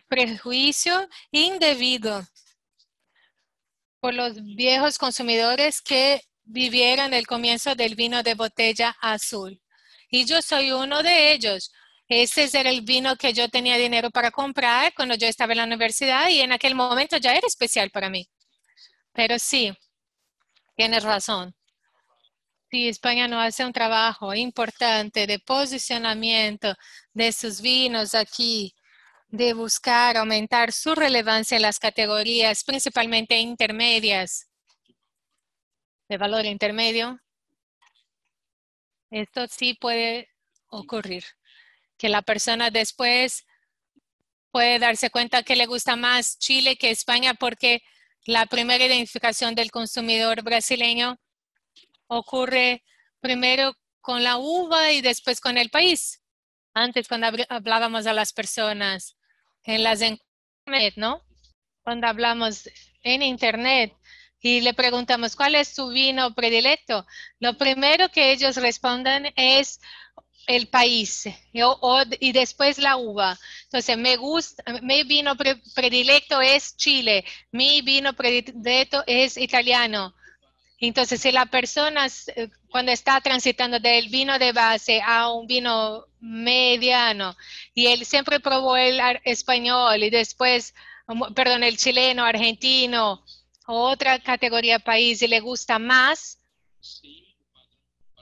prejuicio indebido por los viejos consumidores que vivieron el comienzo del vino de botella azul. Y yo soy uno de ellos. Ese era el vino que yo tenía dinero para comprar cuando yo estaba en la universidad y en aquel momento ya era especial para mí. Pero sí, tienes razón. Si España no hace un trabajo importante de posicionamiento de sus vinos aquí, de buscar aumentar su relevancia en las categorías, principalmente intermedias, de valor intermedio, esto sí puede ocurrir. Que la persona después puede darse cuenta que le gusta más Chile que España porque la primera identificación del consumidor brasileño ocurre primero con la uva y después con el país. Antes, cuando hablábamos a las personas en las internet, ¿no? Cuando hablamos en internet y le preguntamos cuál es su vino predilecto, lo primero que ellos responden es el país y después la uva. Entonces, mi vino predilecto es Chile, mi vino predilecto es italiano. Entonces, si la persona cuando está transitando del vino de base a un vino mediano y él siempre probó el español y después, perdón, el chileno, argentino, otra categoría país y le gusta más,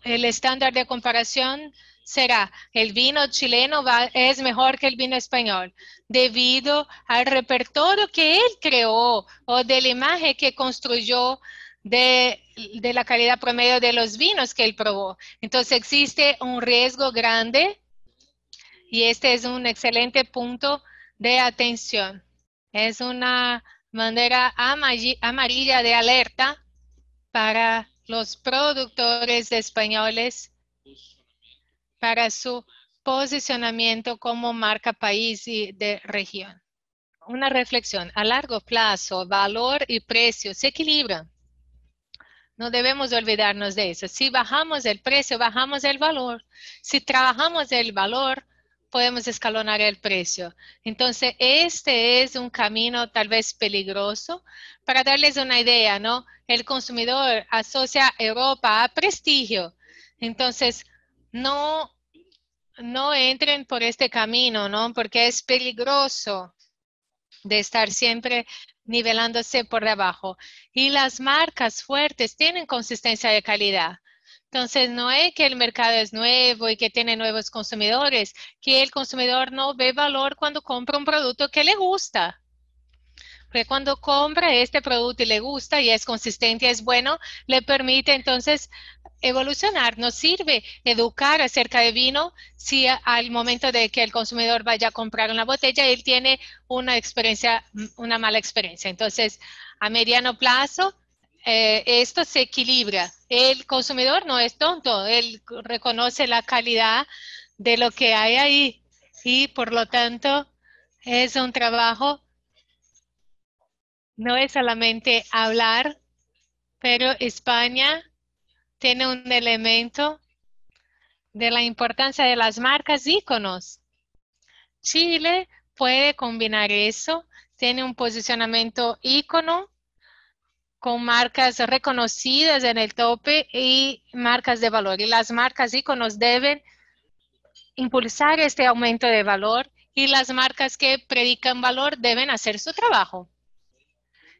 el estándar de comparación será el vino chileno es mejor que el vino español debido al repertorio que él creó o de la imagen que construyó de la calidad promedio de los vinos que él probó. Entonces existe un riesgo grande y este es un excelente punto de atención. Es una bandera amarilla de alerta para los productores españoles para su posicionamiento como marca país y de región. Una reflexión, a largo plazo, valor y precio se equilibran. No debemos olvidarnos de eso. Si bajamos el precio, bajamos el valor. Si trabajamos el valor, podemos escalonar el precio. Entonces, este es un camino tal vez peligroso. Para darles una idea, ¿no? El consumidor asocia Europa a prestigio. Entonces, no entren por este camino, ¿no? Porque es peligroso de estar siempre nivelándose por debajo. Y las marcas fuertes tienen consistencia de calidad. Entonces, no es que el mercado es nuevo y que tiene nuevos consumidores, que el consumidor no ve valor cuando compra un producto que le gusta. Porque cuando compra este producto y le gusta y es consistente, es bueno, le permite entonces evolucionar. Nos sirve educar acerca de vino si al momento de que el consumidor vaya a comprar una botella, él tiene una mala experiencia. Entonces, a mediano plazo, esto se equilibra. El consumidor no es tonto, él reconoce la calidad de lo que hay ahí y por lo tanto es un trabajo, no es solamente hablar, pero España tiene un elemento de la importancia de las marcas íconos. Chile puede combinar eso, tiene un posicionamiento ícono con marcas reconocidas en el tope y marcas de valor. Y las marcas íconos deben impulsar este aumento de valor y las marcas que predican valor deben hacer su trabajo.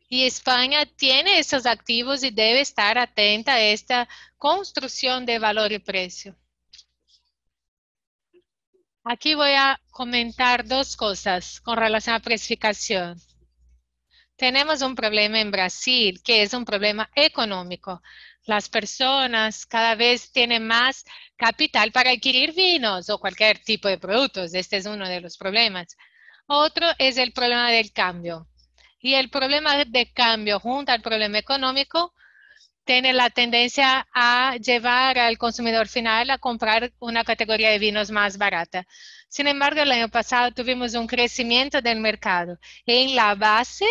Y España tiene esos activos y debe estar atenta a esta construcción de valor y precio. Aquí voy a comentar dos cosas con relación a precificación. Tenemos un problema en Brasil que es un problema económico. Las personas cada vez tienen más capital para adquirir vinos o cualquier tipo de productos. Este es uno de los problemas. Otro es el problema del cambio. Y el problema de cambio junto al problema económico tiene la tendencia a llevar al consumidor final a comprar una categoría de vinos más barata. Sin embargo, el año pasado tuvimos un crecimiento del mercado en la base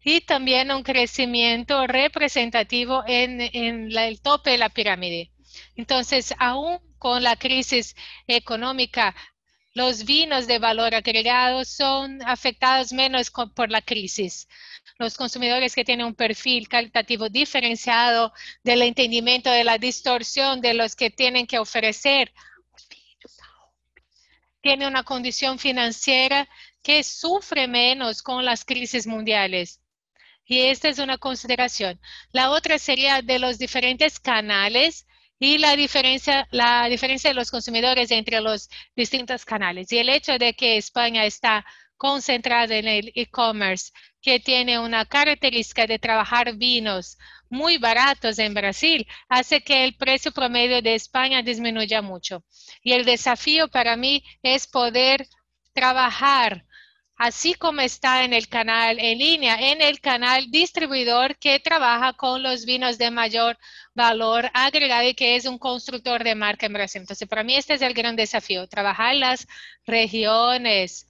y también un crecimiento representativo en el tope de la pirámide. Entonces, aún con la crisis económica, los vinos de valor agregado son afectados menos por la crisis. Los consumidores que tienen un perfil calitativo diferenciado del entendimiento de la distorsión de los que tienen que ofrecer, tienen una condición financiera que sufre menos con las crisis mundiales. Y esta es una consideración. La otra sería de los diferentes canales y la diferencia de los consumidores entre los distintos canales. Y el hecho de que España está concentrada en el e-commerce, que tiene una característica de trabajar vinos muy baratos en Brasil, hace que el precio promedio de España disminuya mucho. Y el desafío para mí es poder trabajar así como está en el canal en línea, en el canal distribuidor que trabaja con los vinos de mayor valor agregado y que es un constructor de marca en Brasil. Entonces, para mí este es el gran desafío, trabajar las regiones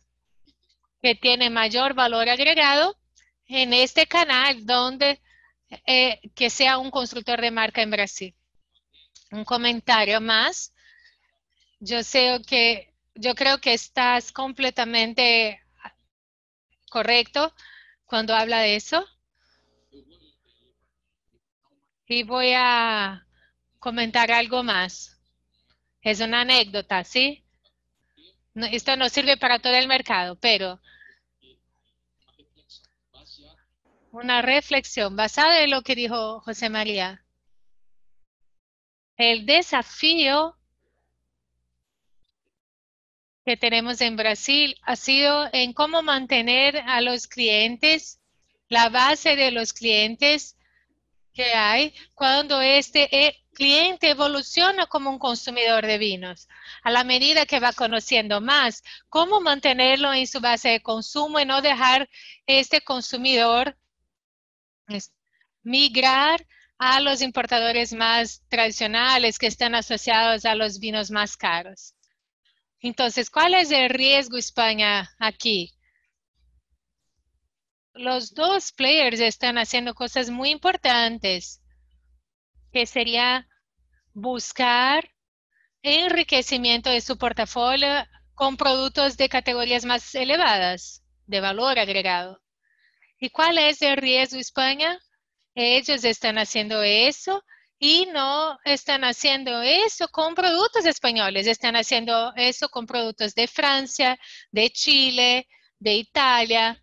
que tienen mayor valor agregado en este canal donde que sea un constructor de marca en Brasil. Un comentario más. Yo creo que estás completamente correcto cuando habla de eso. Y voy a comentar algo más. Es una anécdota, ¿sí? No, esto no sirve para todo el mercado, pero una reflexión basada en lo que dijo José María. El desafío que tenemos en Brasil ha sido en cómo mantener a los clientes, la base de los clientes que hay cuando este cliente evoluciona como un consumidor de vinos. A la medida que va conociendo más, cómo mantenerlo en su base de consumo y no dejar este consumidor migrar a los importadores más tradicionales que están asociados a los vinos más caros. Entonces, ¿cuál es el riesgo España aquí? Los dos players están haciendo cosas muy importantes, que sería buscar enriquecimiento de su portafolio con productos de categorías más elevadas, de valor agregado. ¿Y cuál es el riesgo España? Ellos están haciendo eso y no están haciendo eso con productos españoles, están haciendo eso con productos de Francia, de Chile, de Italia.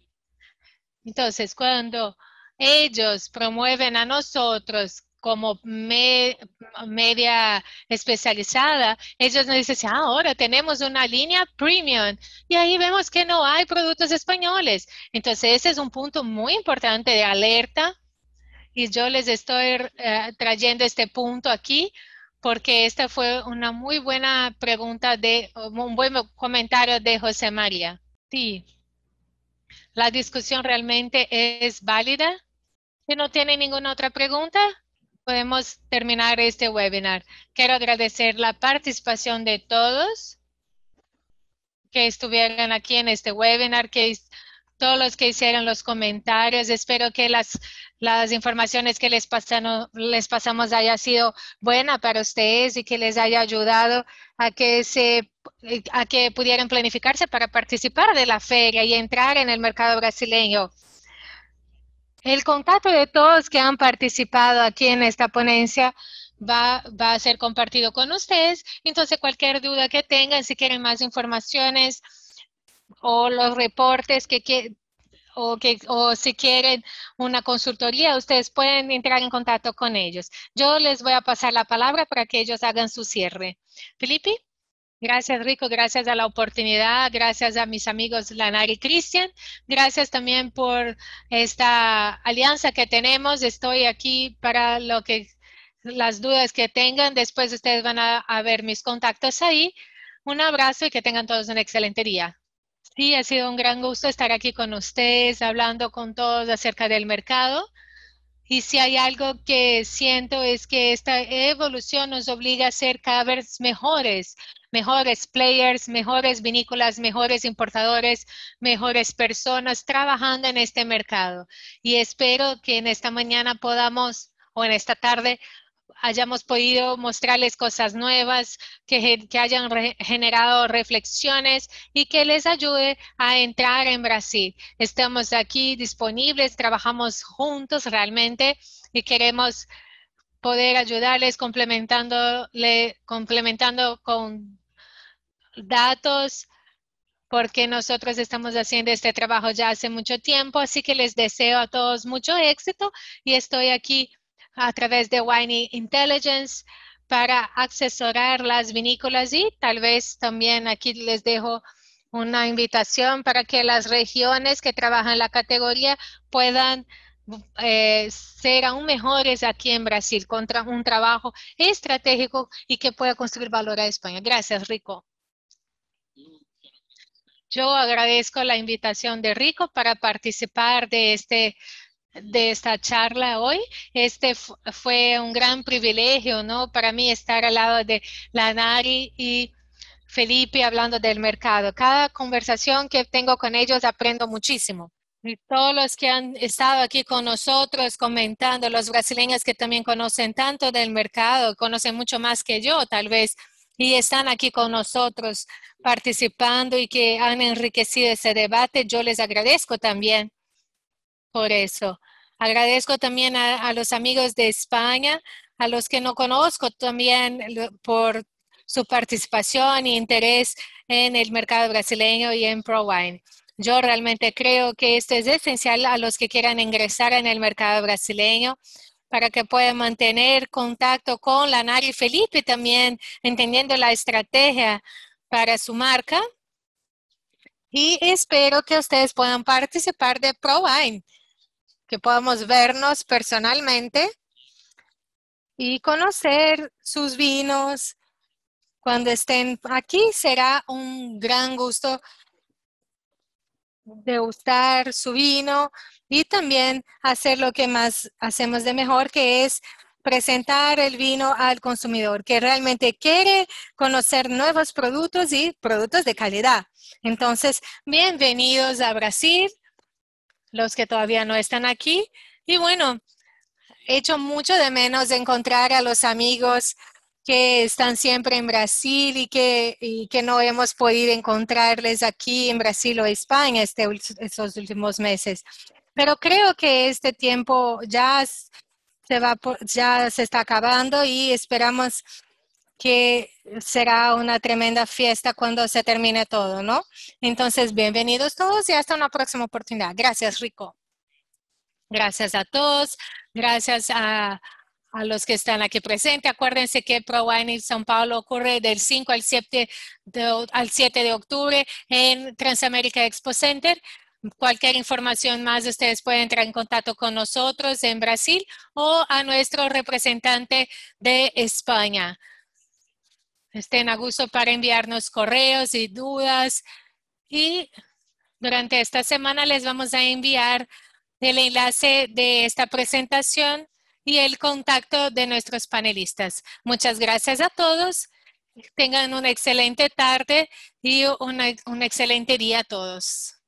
Entonces, cuando ellos promueven a nosotros como media especializada, ellos nos dicen, ahora tenemos una línea premium y ahí vemos que no hay productos españoles. Entonces, ese es un punto muy importante de alerta y yo les estoy trayendo este punto aquí porque esta fue una muy buena pregunta, un buen comentario de José María. Sí. La discusión realmente es válida Si no tiene ninguna otra pregunta, podemos terminar este webinar. Quiero agradecer la participación de todos que estuvieron aquí en este webinar, todos los que hicieron los comentarios. Espero que las informaciones que les pasamos haya sido buena para ustedes y que les haya ayudado a que pudieran planificarse para participar de la feria y entrar en el mercado brasileño. El contacto de todos que han participado aquí en esta ponencia va a ser compartido con ustedes. Entonces, cualquier duda que tengan, si quieren más informaciones o los reportes o si quieren una consultoría, ustedes pueden entrar en contacto con ellos. Yo les voy a pasar la palabra para que ellos hagan su cierre. Felipe. Gracias, Rico. Gracias a la oportunidad. Gracias a mis amigos Lanari y Cristian. Gracias también por esta alianza que tenemos. Estoy aquí para las dudas que tengan. Después ustedes van a ver mis contactos ahí. Un abrazo y que tengan todos un excelente día. Sí, ha sido un gran gusto estar aquí con ustedes, hablando con todos acerca del mercado. Y si hay algo que siento es que esta evolución nos obliga a ser cada vez mejores players, mejores vinícolas, mejores importadores, mejores personas trabajando en este mercado. Y espero que en esta mañana podamos, o en esta tarde, hayamos podido mostrarles cosas nuevas, que hayan generado reflexiones y que les ayude a entrar en Brasil. Estamos aquí disponibles, trabajamos juntos realmente y queremos poder ayudarles complementando con datos, porque nosotros estamos haciendo este trabajo ya hace mucho tiempo, así que les deseo a todos mucho éxito y estoy aquí a través de Wine Intelligence para asesorar las vinícolas y tal vez también aquí les dejo una invitación para que las regiones que trabajan la categoría puedan ser aún mejores aquí en Brasil contra un trabajo estratégico y que pueda construir valor a España. Gracias, Rico. Yo agradezco la invitación de Rico para participar de esta charla hoy. Fue un gran privilegio, ¿no? Para mí estar al lado de Lanari y Felipe hablando del mercado. Cada conversación que tengo con ellos aprendo muchísimo. Y todos los que han estado aquí con nosotros comentando, los brasileños que también conocen tanto del mercado, conocen mucho más que yo tal vez, y están aquí con nosotros participando y que han enriquecido ese debate, yo les agradezco también por eso. Agradezco también a los amigos de España, a los que no conozco también por su participación e interés en el mercado brasileño y en ProWine. Yo realmente creo que esto es esencial a los que quieran ingresar en el mercado brasileño para que puedan mantener contacto con Lanari y Felipe también, entendiendo la estrategia para su marca. Y espero que ustedes puedan participar de ProWine, que podamos vernos personalmente y conocer sus vinos. Cuando estén aquí, será un gran gusto degustar su vino y también hacer lo que más hacemos de mejor, que es presentar el vino al consumidor que realmente quiere conocer nuevos productos y productos de calidad. Entonces, bienvenidos a Brasil, los que todavía no están aquí. Y bueno, echo mucho de menos encontrar a los amigos que están siempre en Brasil y que no hemos podido encontrarles aquí en Brasil o España estos últimos meses. Pero creo que este tiempo ya se está acabando y esperamos que será una tremenda fiesta cuando se termine todo, ¿no? Entonces, bienvenidos todos y hasta una próxima oportunidad. Gracias, Rico. Gracias a todos. Gracias a los que están aquí presentes. Acuérdense que ProWine en São Paulo ocurre del 5 al 7 de octubre en Transamérica Expo Center. Cualquier información más, ustedes pueden entrar en contacto con nosotros en Brasil o a nuestro representante de España. Estén a gusto para enviarnos correos y dudas. Y durante esta semana les vamos a enviar el enlace de esta presentación y el contacto de nuestros panelistas. Muchas gracias a todos. Tengan una excelente tarde y un excelente día a todos.